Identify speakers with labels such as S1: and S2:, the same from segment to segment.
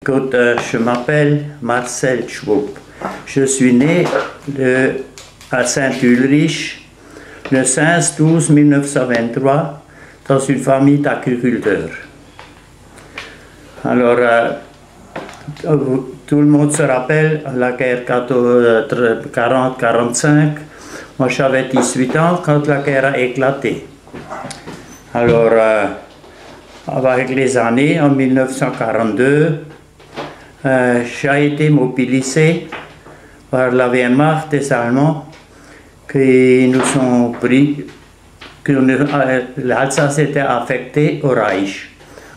S1: Écoute, je m'appelle Marcel Schwab. Je suis né à Saint-Ulrich le 16-12-1923 dans une famille d'agriculteurs. Alors, tout le monde se rappelle la guerre 40-45. Moi, j'avais 18 ans quand la guerre a éclaté. Alors, avec les années, en 1942, j'ai été mobilisé par la Wehrmacht des Allemands qui nous ont pris, que l'Alsace était affectée au Reich.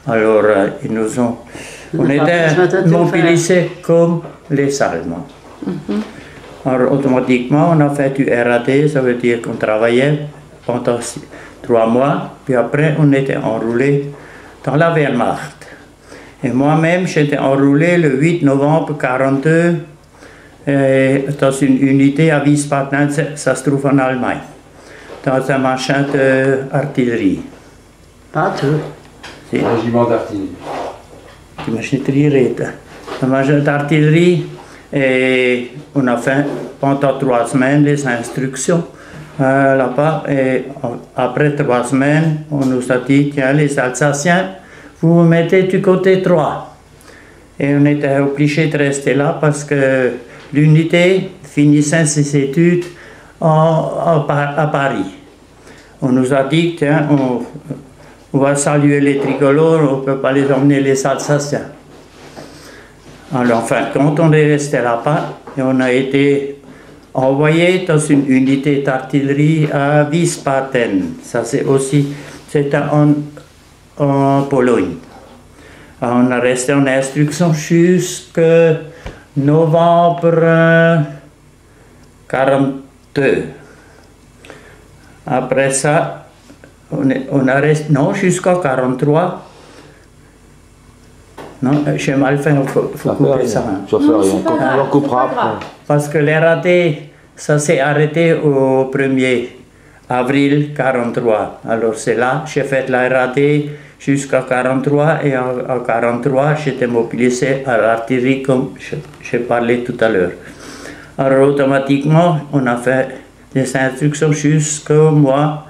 S1: Alors, on était mobilisés comme les Allemands. Alors, automatiquement, on a fait du RAD, ça veut dire qu'on travaillait pendant 3 mois, puis après, on était enrôlé dans la Wehrmacht. Et moi-même, j'étais enrôlé le 8 novembre 1942 dans une unité à Wiesbaden, ça se trouve en Allemagne, dans un machin d'artillerie.
S2: Pas tout.
S3: Un régiment d'artillerie.
S1: Un machin d'artillerie, et on a fait pendant 3 semaines les instructions là-bas. Et après 3 semaines, on nous a dit, tiens, les Alsaciens, vous vous mettez du côté droit. Et on était obligé de rester là parce que l'unité finissait ses études à Paris. On nous a dit, tiens, on va saluer les tricolores, on ne peut pas les emmener les Alsaciens. Alors, en fin de compte, on est resté là-bas et on a été envoyé dans une unité d'artillerie à Wiesbaden. Ça, c'était en Pologne. Alors, on a resté en instruction jusqu'en novembre 1942. Après ça, on a resté, non, jusqu'en 1943. Non, j'ai mal fait, il faut couper ça.
S3: Ça fait rien, on coupera après.
S1: Parce que les ratés, ça s'est arrêté au 1er avril 1943. Alors c'est là, j'ai fait la RAD jusqu'à 1943 et en 1943, j'étais mobilisé à l'artillerie comme j'ai parlé tout à l'heure. Alors automatiquement, on a fait des instructions jusqu'au mois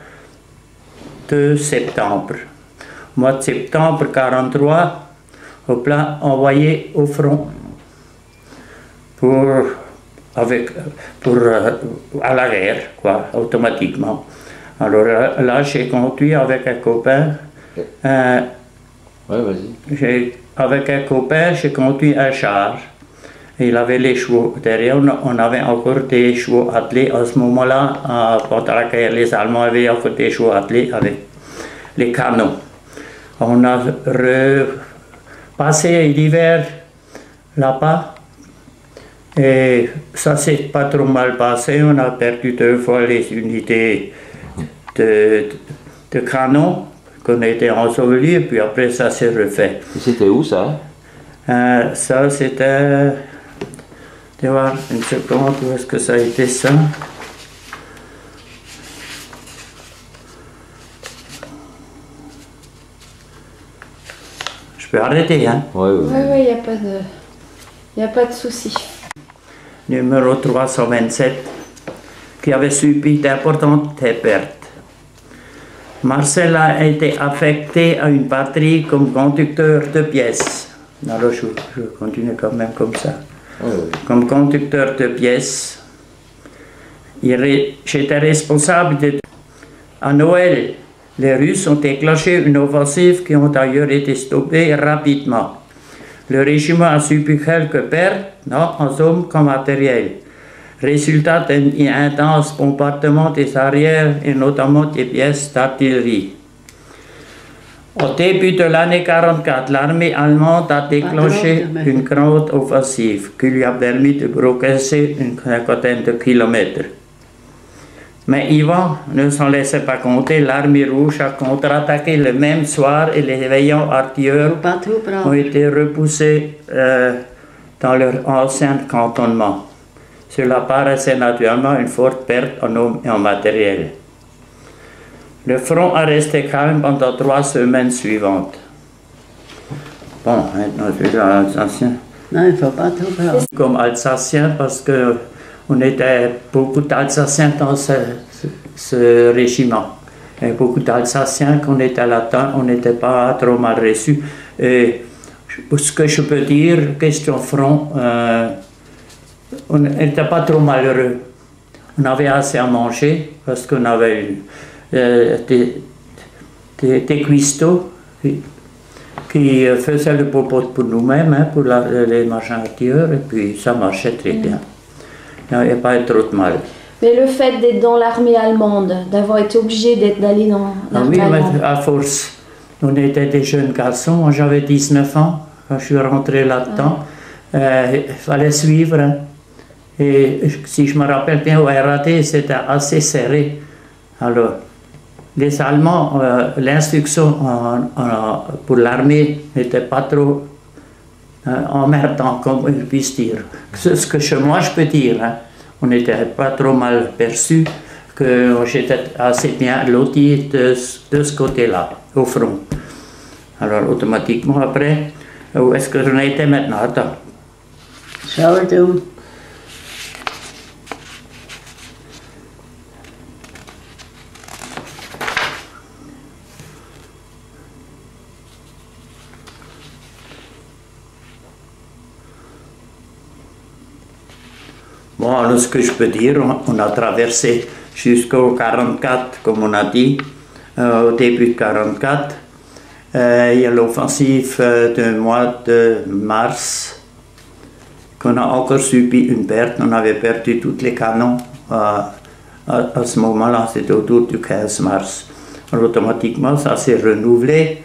S1: de septembre. Mois de septembre 1943, au plan envoyé au front à la guerre, quoi, automatiquement. Alors là, j'ai conduit avec un copain.
S3: Ouais, vas-y.
S1: Avec un copain, j'ai conduit un char. Il avait les chevaux. Derrière, on avait encore des chevaux attelés. À ce moment-là, pendant la guerre, les Allemands avaient encore des chevaux attelés avec les canons. On a passé l'hiver là-bas. Et ça s'est pas trop mal passé. On a perdu 2 fois les unités de canons qu'on a été ensevelis, et puis après ça s'est refait.
S3: C'était où ça?
S1: Ça c'était... Tu vas voir une seconde, où est-ce que ça a été ça? Je peux arrêter, hein?
S3: Oui,
S2: il n'y a pas de souci.
S1: Numéro 327, qui avait subi d'importantes pertes. Marcel a été affecté à une batterie comme conducteur de pièces. Alors je continue quand même comme ça. Comme conducteur de pièces. J'étais responsable à Noël. Les Russes ont déclenché une offensive qui ont d'ailleurs été stoppée rapidement. Le régiment a subi quelques pertes, en hommes comme matériel. Résultat d'un intense bombardement des arrières et notamment des pièces d'artillerie. Au début de l'année 1944, l'armée allemande a déclenché une grande offensive qui lui a permis de progresser une cinquantaine de kilomètres. Mais Ivan ne s'en laissait pas compter. L'armée rouge a contre-attaqué le même soir et les veillants artilleurs ont été repoussés dans leur ancien cantonnement. Cela paraissait naturellement une forte perte en hommes et en matériel. Le front a resté calme pendant 3 semaines suivantes. Bon, maintenant je suis alsacien.
S2: Non, il ne faut pas tout faire.
S1: Comme alsacien, parce qu'on était beaucoup d'Alsaciens dans ce régiment. Il y avait beaucoup d'Alsaciens qu'on était là-dedans, on n'était pas trop mal reçus. Et ce que je peux dire, question front, on n'était pas trop malheureux. On avait assez à manger, parce qu'on avait des cuistots qui faisaient le popote pour nous-mêmes, hein, pour les marchandiers, et puis ça marchait très bien. Il n'y avait pas trop de mal.
S2: Mais le fait d'être dans l'armée allemande, d'avoir été obligé d'aller dans l'armée allemande.
S1: Oui, à force. On était des jeunes garçons, moi j'avais 19 ans quand je suis rentré là-dedans. Il fallait suivre. Hein. Et si je me rappelle bien, au RAT, c'était assez serré. Alors, les Allemands, l'instruction pour l'armée n'était pas trop emmerdant, comme ils puissent dire. Ce que moi je peux dire, hein, on n'était pas trop mal perçu, que j'étais assez bien loti de ce côté-là, au front. Alors, automatiquement, après, où est-ce que j'en étais maintenant? Attends.
S2: Schau.
S1: Bon, alors ce que je peux dire, on a traversé jusqu'au 44, comme on a dit, au début de 44. Il y a l'offensive du mois de mars, qu'on a encore subi une perte. On avait perdu tous les canons à ce moment-là, c'était autour du 15 mars. Alors, automatiquement, ça s'est renouvelé.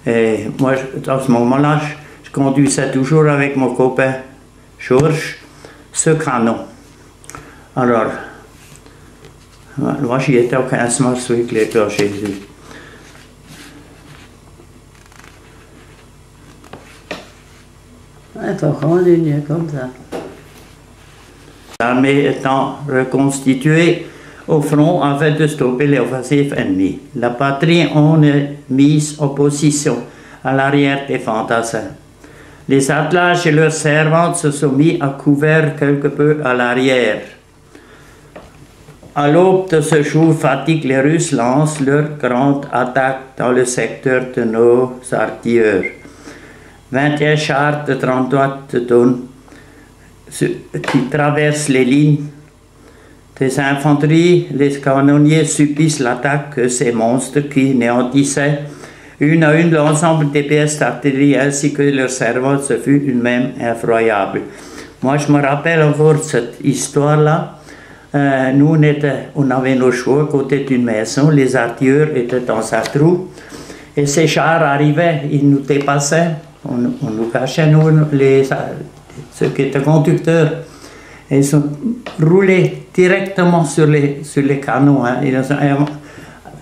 S1: Et moi, à ce moment-là, je conduisais toujours avec mon copain Georges ce canon. Alors, moi j'y étais au 15 mars avec l'éclat Jésus.
S2: Il faut continuer comme ça.
S1: L'armée étant reconstituée au front afin de stopper l'offensive ennemie. La patrie on est mise en position à l'arrière des fantassins. Les attelages et leurs servantes se sont mis à couvert quelque peu à l'arrière. À l'aube de ce jour fatigue, les Russes lancent leur grande attaque dans le secteur de nos artilleurs. 21 chars de 38 tonnes qui traversent les lignes des infanteries. Les canonniers subissent l'attaque de ces monstres qui néantissaient une à une l'ensemble des pièces d'artillerie ainsi que leurs servantes. Ce fut une même effroyable. Moi, je me rappelle encore cette histoire-là. Nous, on avait nos chevaux à côté d'une maison, les artilleurs étaient dans un trou, et ces chars arrivaient, ils nous dépassaient, on nous cachait, nous, ceux qui étaient conducteurs, et ils ont roulé directement sur les canons. Hein.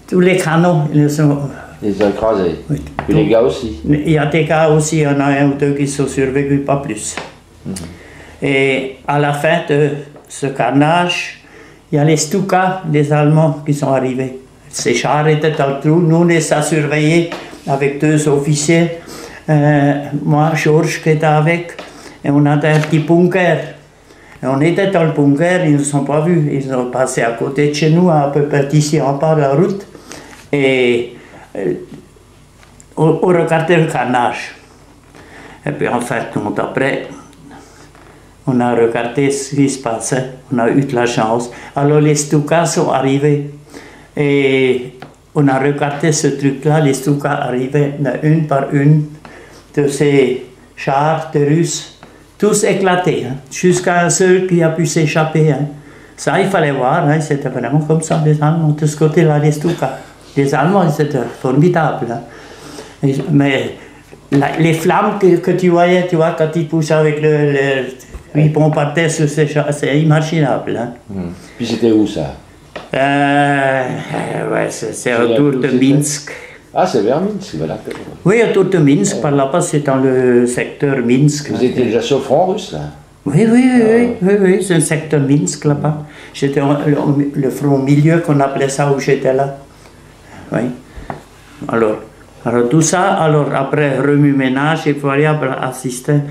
S1: Tous les canons, ils ont
S3: écrasés.
S1: Oui,
S3: et les gars aussi.
S1: Il y a des gars aussi, il y en a un ou deux qui sont survécus, pas plus. Et à la fin de ce carnage, il y a les Stuka, les Allemands, qui sont arrivés. Ces chars étaient dans le trou, nous on les a surveillés avec 2 officiers, moi, Georges qui était avec, et on avait un petit bunker. Et on était dans le bunker, ils ne nous ont pas vus, ils ont passé à côté de chez nous, un peu d'ici en bas de la route, et on regardait le carnage. Et puis en fait, après, on a regardé ce qui se passait, on a eu de la chance. Alors les Stukas sont arrivés et on a regardé ce truc-là, les Stukas arrivaient une par une de ces chars de Russes, tous éclatés, hein, jusqu'à un seul qui a pu s'échapper. Hein. Ça, il fallait voir, hein, c'était vraiment comme ça, les Allemands, de ce côté-là, les Stukas. Les Allemands, c'était formidable. Hein. Mais les flammes que tu voyais, tu vois, quand ils poussent avec ils bombardaient sur ces chars, c'est imaginable. Hein.
S3: Puis c'était où ça?
S1: Ouais, c'est autour de Minsk.
S3: Ah, c'est vers Minsk, voilà.
S1: Oui, autour de Minsk, par là-bas, c'est dans le secteur Minsk.
S3: Vous étiez déjà sur le front russe, là?
S1: Oui, c'est le secteur Minsk, là-bas. J'étais le front milieu, qu'on appelait ça, où j'étais là. Oui. Alors, Alors tout ça, alors après remue-ménage, il fallait assister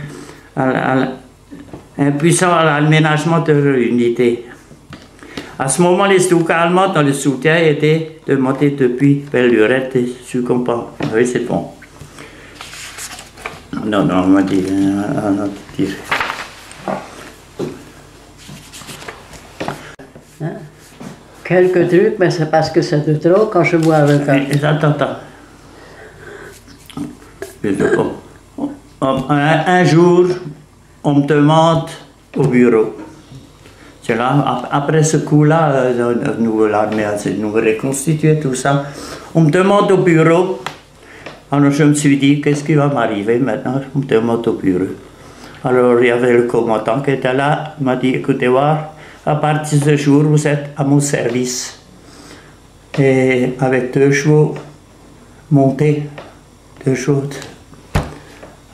S1: impuissant à l'aménagement de l'unité. À ce moment, les troupes allemandes dans le soutien étaient demandées depuis Belle-Lurette et Succombant. Oui, c'est bon. Non, on m'a dit,
S4: Quelques trucs, mais c'est parce que c'est de trop quand je bois avec un.
S1: Attends. Un jour, on me demande au bureau. C'est là, après ce coup-là, l'armée a nous reconstitué tout ça. On me demande au bureau. Alors je me suis dit, qu'est-ce qui va m'arriver maintenant? On me demande au bureau. Alors il y avait le commandant qui était là. Il m'a dit, écoutez voir, à partir de ce jour, vous êtes à mon service. Et avec 2 chevaux montés, 2 chevaux.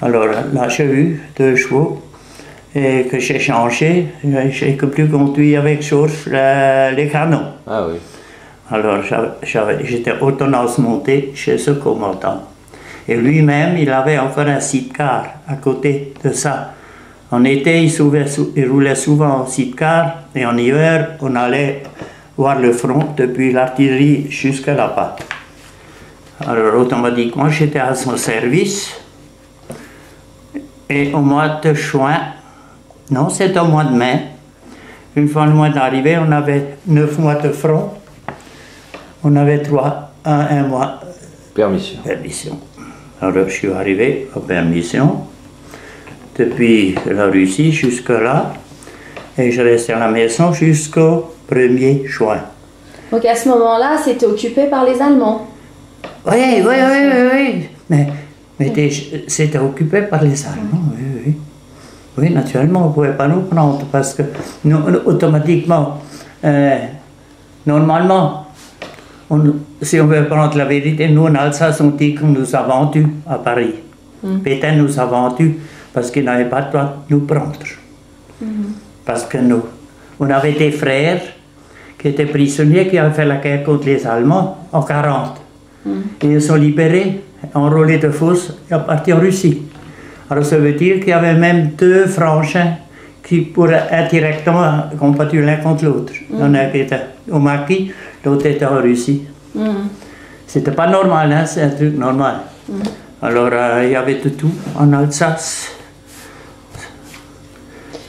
S1: Alors là, j'ai eu 2 chevaux et que j'ai changé. J'ai plus conduit avec chose les canons.
S3: Ah oui.
S1: Alors j'étais autonome monté chez ce commandant. Et lui-même, il avait encore un sidecar à côté de ça. En été, il roulait souvent en sidecar et en hiver, on allait voir le front depuis l'artillerie jusqu'à là-bas. Alors automatiquement, j'étais à son service. Et au mois de juin, non, c'est au mois de mai, une fois le mois d'arrivée, on avait 9 mois de front. On avait un mois
S3: Permission.
S1: permission. Alors je suis arrivé en permission depuis la Russie jusque là et je restais à la maison jusqu'au 1er juin.
S2: Donc à ce moment-là, c'était occupé par les Allemands.
S1: Oui. Mais c'était occupé par les Allemands, oui. Oui, naturellement, on ne pouvait pas nous prendre parce que nous, automatiquement, normalement, si on veut prendre la vérité, nous en Alsace, on dit qu'on nous a vendus à Paris. Pétain nous a vendus parce qu'il n'avait pas le droit de nous prendre. Parce que nous, on avait des frères qui étaient prisonniers, qui avaient fait la guerre contre les Allemands en 1940. Et ils sont libérés, enrôlés de force et partis en Russie. Alors ça veut dire qu'il y avait même 2 frangins qui pourraient indirectement combattre l'un contre l'autre. Il y en a qui étaient au Maquis, l'autre était en Russie. C'était pas normal, hein, c'est un truc normal. Alors il y avait de tout en Alsace.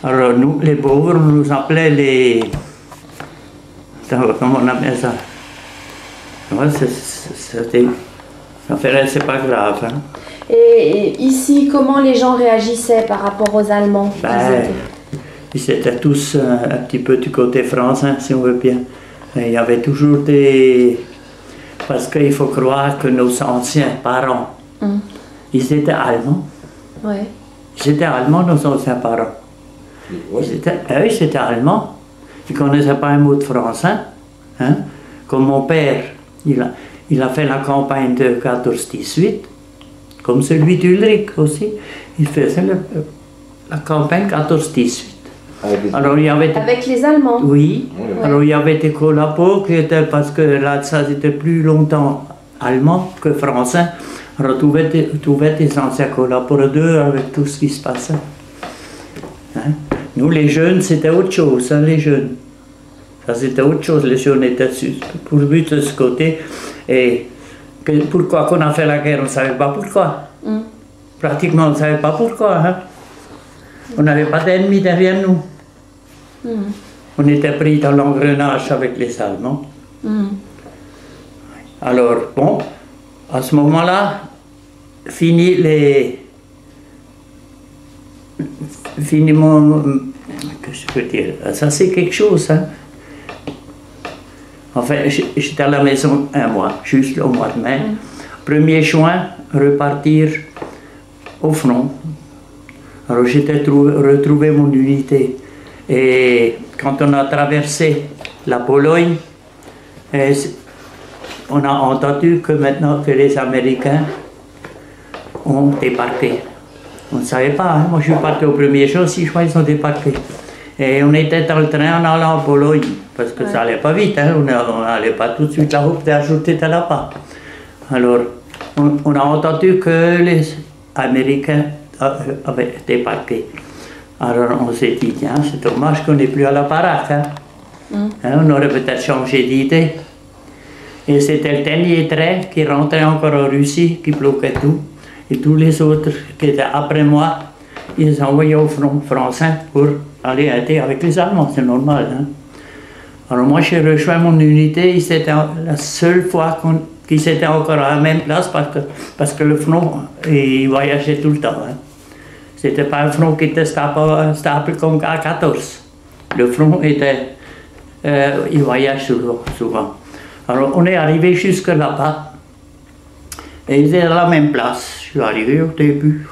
S1: Alors nous, les pauvres, on nous appelait les... Comment on appelle ça? Ouais, c'est pas grave. Hein.
S2: Et ici, comment les gens réagissaient par rapport aux Allemands?
S1: Ils étaient tous un petit peu du côté français, si on veut bien. Et il y avait toujours des... Parce qu'il faut croire que nos anciens parents, ils étaient allemands.
S2: Ouais.
S1: Ils étaient allemands, nos anciens parents. Ils étaient allemands. Ils ne connaissaient pas un mot de français. Hein? Comme mon père, il a fait la campagne de 14-18, comme celui d'Ulrich aussi. Il faisait la campagne 14-18. Alors, il y avait
S2: avec les Allemands?
S1: Oui. Alors il y avait des collabos qui étaient, parce que là, ça était plus longtemps allemand que français. Alors on trouvait des anciens collaborateurs avec tout ce qui se passait. Hein? Nous, les jeunes, c'était autre chose, hein, les jeunes. Ça, c'était autre chose, les jeunes étaient pourvus de ce côté. Et pourquoi qu'on a fait la guerre, on ne savait pas pourquoi. Pratiquement, on ne savait pas pourquoi. Hein? On n'avait pas d'ennemis derrière nous. On était pris dans l'engrenage avec les Allemands. Alors, bon, à ce moment-là, fini mon... Qu'est-ce que je peux dire? Ça, c'est quelque chose, hein. Enfin, j'étais à la maison un mois, juste au mois de mai. 1er juin, repartir au front. Alors, j'étais retrouvé mon unité. Et quand on a traversé la Pologne, on a entendu que maintenant que les Américains ont débarqué. On ne savait pas, hein? Moi je suis parti au 1er jour, 6 juin, ils ont débarqué. Et on était dans le train en allant en Pologne, parce que ça n'allait pas vite, hein? On n'allait pas tout de suite là-haut, d'ajouter à là-bas. Alors, on a entendu que les Américains avaient débarqué. Alors on s'est dit, tiens, c'est dommage qu'on n'est plus à la baraque. Hein. Hein, on aurait peut-être changé d'idée. Et c'était le dernier train qui rentrait encore en Russie, qui bloquait tout. Et tous les autres qui étaient après moi, ils les envoyaient au front français pour aller aider avec les Allemands, c'est normal. Hein. Alors moi j'ai rejoint mon unité, c'était la seule fois qu'ils étaient encore à la même place parce que le front, il voyageait tout le temps. Hein. C'était pas un front qui était stable comme à 14. Le front était, il voyage souvent. Alors on est arrivé jusque là-bas et ils étaient à la même place. Je suis arrivé au début,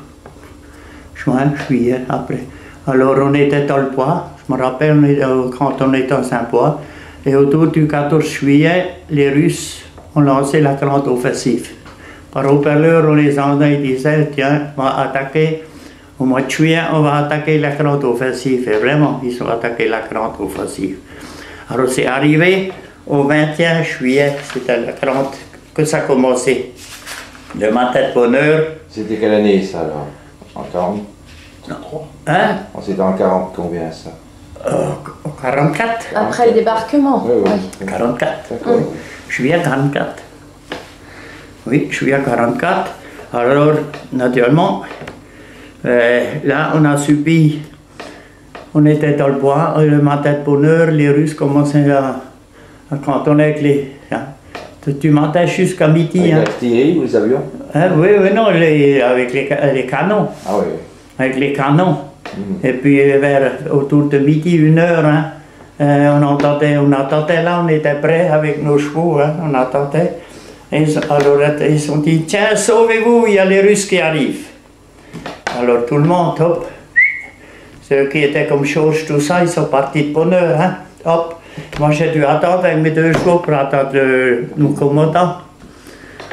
S1: juin, juillet, après. Alors on était dans le bois, je me rappelle quand on était dans un bois, et autour du 14 juillet, les Russes ont lancé la grande offensive. Par haut-parleur, on les entendait, ils disaient, tiens, on va attaquer, au mois de juillet, on va attaquer la grande offensive. Et vraiment, ils ont attaqué la grande offensive. Alors c'est arrivé au 21 juillet, c'était la grande, que ça commençait. Le matin de bonheur.
S3: C'était quelle année ça alors? En 40?
S1: Non. Hein?
S3: C'était en 40 combien ça?
S1: 44.
S2: Après le débarquement.
S3: Oui, oui.
S2: Oui.
S1: 44. Juillet 44. Oui, juillet 44. Alors, naturellement, là, on a subi. On était dans le bois, le matin de bonheur, les Russes commençaient à cantonner avec les. Hein, du matin jusqu'à midi.
S3: Avec
S1: hein.
S3: l'artillerie ou les avions?
S1: Hein, oui, non, avec les canons.
S3: Ah oui.
S1: Avec les canons. Et puis autour de midi, 1h, hein, on attendait là, on était prêts avec nos chevaux, hein, on attendait. Alors ils ont dit, tiens, sauvez-vous, il y a les Russes qui arrivent. Alors tout le monde, hop, ceux qui étaient comme Chauche, tout ça, ils sont partis de bonne heure, hein, hop. Moi j'ai dû attendre avec mes 2 chevaux pour attendre le commandant.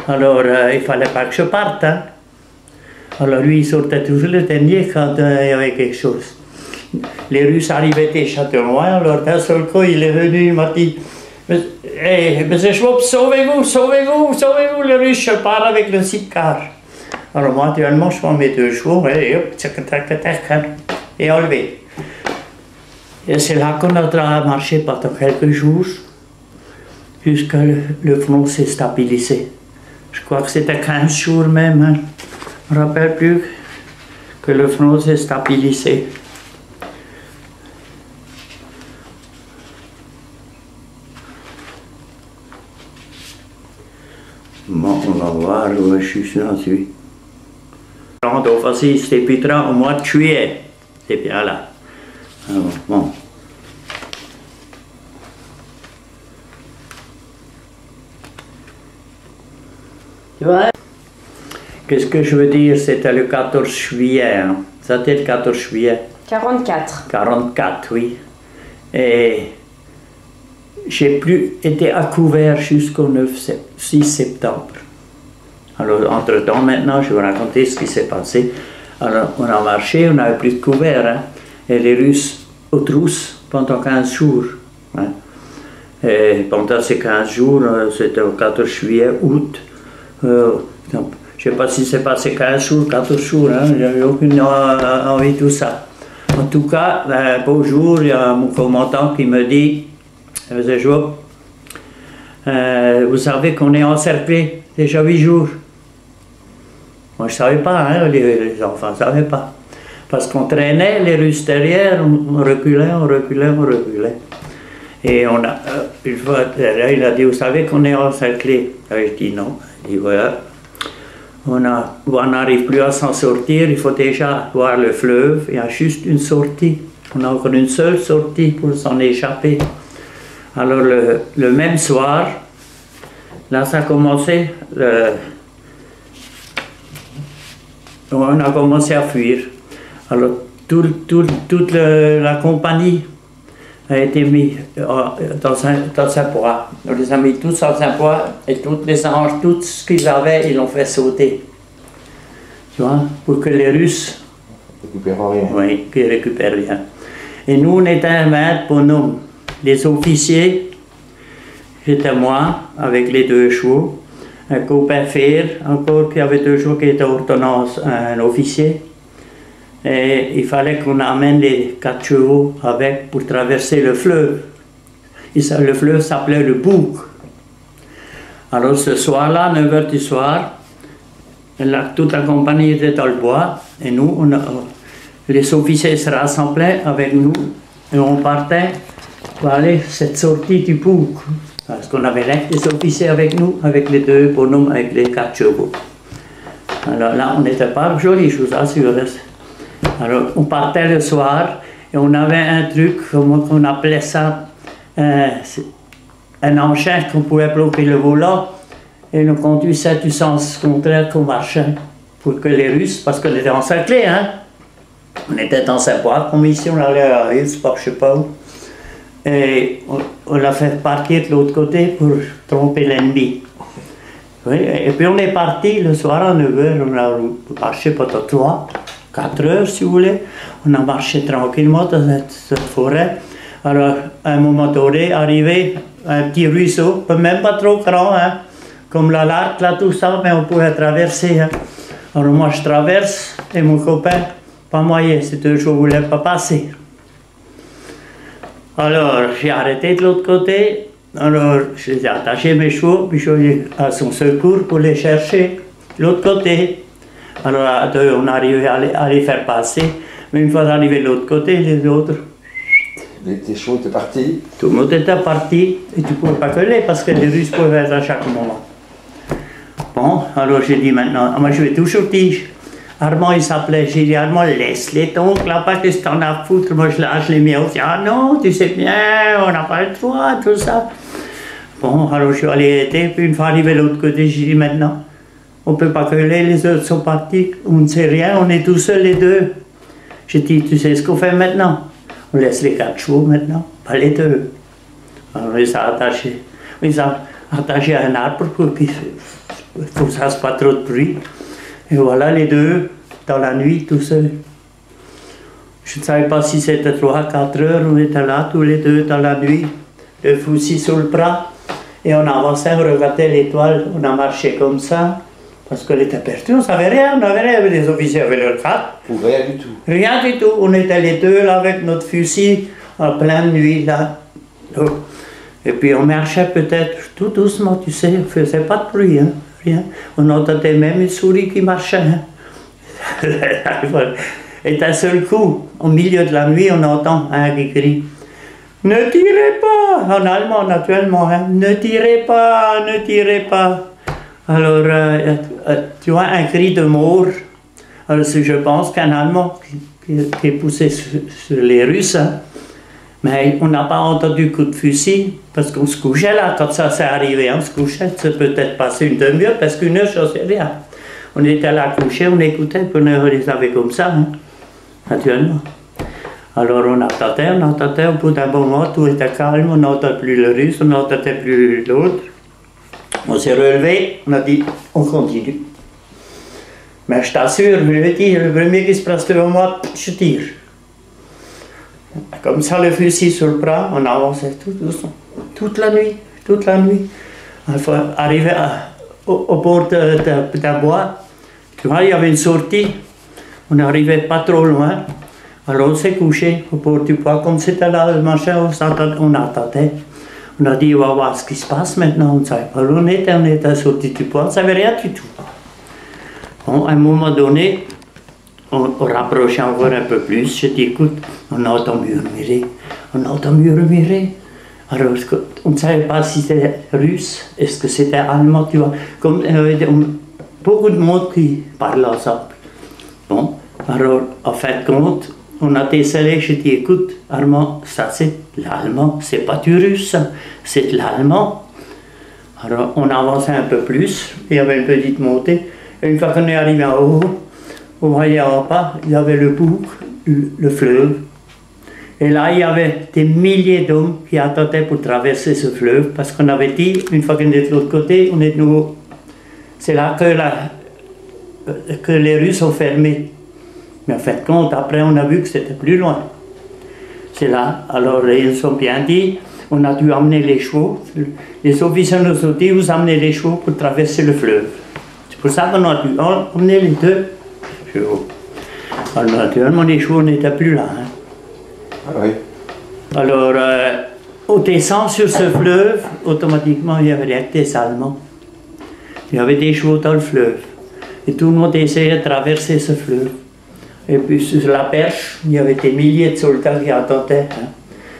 S1: Alors il fallait pas que je parte, hein. Alors lui, il sortait toujours le dernier quand il y avait quelque chose. Les Russes arrivaient déjà de loin, alors d'un seul coup, il est venu, il m'a dit hey, monsieur Schwab, sauvez-vous, sauvez-vous, sauvez-vous, le Russe, je pars avec le sidecar. Alors moi, actuellement, je prends mes 2 chevaux, et hop, et enlevé. Et c'est là qu'on a marché pendant quelques jours, jusqu'à le front s'est stabilisé. Je crois que c'était 15 jours même. Hein. Je ne me rappelle plus que le front s'est stabilisé. Bon, on va voir où je suis là-dessus. Grande offensive, c'était putain au mois de juillet. C'est bien là. Alors, bon.
S4: Tu vois?
S1: Qu'est-ce que je veux dire? C'était le 14 juillet. Hein. C'était le 14 juillet.
S2: 44.
S1: 44, oui. Et j'ai plus été à couvert jusqu'au 6 septembre. Alors, entre-temps, maintenant, je vais raconter ce qui s'est passé. Alors, on a marché, on n'avait plus de couvert. Hein. Et les Russes aux trousses pendant 15 jours. Hein. Et pendant ces 15 jours, c'était au 14 juillet, août. Je ne sais pas si c'est passé 15 jours, 14 jours, hein, je n'avais aucune envie de tout ça. En tout cas, un beau jour, il y a mon commandant qui me dit, monsieur Job, vous savez qu'on est encerclé déjà 8 jours. Moi je ne savais pas, hein, les enfants ne savaient pas. Parce qu'on traînait les Russes derrière, on reculait, on reculait, on reculait. Et on a, une fois, là, il a dit, vous savez qu'on est encerclé. Je dis non. Il dit, voilà. On n'arrive plus à s'en sortir, il faut déjà voir le fleuve, il y a juste une sortie. On a encore une seule sortie pour s'en échapper. Alors le même soir, là ça a commencé, on a commencé à fuir. Alors toute la compagnie a été mise dans un bois. On les a mis tous dans un bois et toutes les anges, tout ce qu'ils avaient, ils l'ont fait sauter. Tu vois, pour que les Russes
S3: récupèrent rien.
S1: Oui, qu'ils récupèrent rien. Et nous, on était 20 bonhommes. Les officiers, j'étais moi, avec les 2 chevaux, un copain Fer, encore, qui avait toujours qui était ordonnance, un officier. Et il fallait qu'on amène les 4 chevaux avec pour traverser le fleuve. Et ça, le fleuve s'appelait le Bouc. Alors ce soir-là, 9 h du soir, toute la compagnie était dans le bois et nous, les officiers se rassemblaient avec nous et on partait pour aller cette sortie du Bouc. Parce qu'on avait les officiers avec nous, avec les 2 bonhommes, avec les 4 chevaux. Alors là, on n'était pas jolis, je vous assure. Alors on partait le soir et on avait un truc, on appelait ça un engin qu'on pouvait bloquer le volant et nous conduisait du sens contraire qu'on marchait pour que les Russes, parce qu'on était encerclés, hein. On était dans sa boîte, comme ici, on allait à Hillsborough, je ne sais pas où. Et on l'a fait partir de l'autre côté pour tromper l'ennemi. Oui, et puis on est parti le soir à 9 h, on a marché pendant 4 heures si vous voulez. On a marché tranquillement dans cette forêt. Alors, à un moment donné, arrivé un petit ruisseau, même pas trop grand, hein, comme la Largue, là, tout ça, mais on pouvait traverser. Hein. Alors moi, je traverse, et mon copain, pas moyen, ces 2 jours, ne voulait pas passer. Alors, j'ai arrêté de l'autre côté, alors j'ai attaché mes chevaux, puis je suis à son secours pour les chercher de l'autre côté. Alors, à 2, on arrivait à les faire passer, mais une fois arrivé de l'autre côté, les autres...
S3: Tes chevaux étaient partis?
S1: Tout le monde était parti, et tu ne pouvais pas coller parce que les Russes pouvaient être à chaque moment. Bon, alors j'ai dit maintenant, moi je vais toujours dire, Armand il s'appelait, j'ai dit Armand, laisse-les donc là-bas, qu'est-ce que t'en as à foutre? Moi je lâche les miens, ah non, tu sais bien, on n'a pas le droit, tout ça. Bon, alors je suis allé aider, puis une fois arrivé de l'autre côté, j'ai dit maintenant, on ne peut pas coller, les autres sont partis, on ne sait rien, on est tous seuls les 2. J'ai dit, tu sais ce qu'on fait maintenant? On laisse les 4 chevaux maintenant, pas les 2. Alors ils sont attachés. Ils sont attachés à un arbre pour que ça ne fasse pas trop de bruit. Et voilà les 2 dans la nuit tout seuls. Je ne savais pas si c'était 3-4 heures, on était là tous les 2 dans la nuit, le fusil sur le bras. Et on avançait, on regardait l'étoile, on a marché comme ça. Parce qu'on était perdus, on ne savait rien, on n'avait rien. Les officiers avaient leur carte.
S3: Ou rien du tout?
S1: Rien du tout. On était les 2 là avec notre fusil en pleine nuit là. Et puis on marchait peut-être tout doucement, tu sais, on ne faisait pas de bruit, hein, rien. On entendait même une souris qui marchait. Hein. Et d'un seul coup, au milieu de la nuit, on entend un qui crie « Ne tirez pas !» En allemand naturellement, hein. « Ne tirez pas, ne tirez pas !» Alors, tu vois, un cri de mort. Alors, je pense qu'un Allemand qui est poussé sur les Russes, hein. Mais on n'a pas entendu coup de fusil, parce qu'on se couchait là, quand ça s'est arrivé, on se couchait, ça peut être passé une demi-heure, parce qu'une heure, je ne sais rien. On était là couchés, on écoutait, puis on les avait comme ça, hein, naturellement. Alors on attendait, au bout d'un moment, tout était calme, on n'entendait plus le Russe, on n'entendait plus l'autre. On s'est relevé, on a dit, on continue. Mais je t'assure, je le dis, le premier qui se place devant moi, je tire. Comme ça, le fusil sur le bras, on avançait tout doucement, toute la nuit. Enfin, arrivé au bord d'un bois, tu vois, il y avait une sortie, on n'arrivait pas trop loin. Alors on s'est couché au bord du bois, comme c'était là le machin, on attendait. On a dit, on va voir ce qui se passe maintenant, on ne savait pas où on était sorti du bois, on ne savait rien du tout. Bon, à un moment donné, on rapprochait encore un peu plus, je dis, écoute, on entend murmurer. Alors, on ne savait pas si c'était russe, est-ce que c'était allemand, tu vois, comme beaucoup de monde qui parle ensemble. Bon, alors, en fin de compte, on a décelé, je dis, écoute, Armand, ça c'est l'allemand, c'est pas du russe, c'est de l'allemand. Alors, on avançait un peu plus, il y avait une petite montée, et une fois qu'on est arrivé en haut, on voyait en bas, il y avait le Bouc, le fleuve. Et là, il y avait des milliers d'hommes qui attendaient pour traverser ce fleuve, parce qu'on avait dit, une fois qu'on est de l'autre côté, on est de nouveau. C'est là que les Russes ont fermé. Mais en fin de compte, après, on a vu que c'était plus loin. C'est là. Alors, ils ont bien dit, On a dû amener les chevaux. Les officiers nous ont dit, vous amenez les chevaux pour traverser le fleuve. C'est pour ça qu'on a dû emmener les 2 chevaux. Alors naturellement, les chevaux n'étaient plus là. Hein.
S3: Ah oui.
S1: Alors, au descend sur ce fleuve, automatiquement, il n'y avait rien que des Allemands. Il y avait des chevaux dans le fleuve. Et tout le monde essayait de traverser ce fleuve. Et puis sur la perche, il y avait des milliers de soldats qui attendaient. Hein.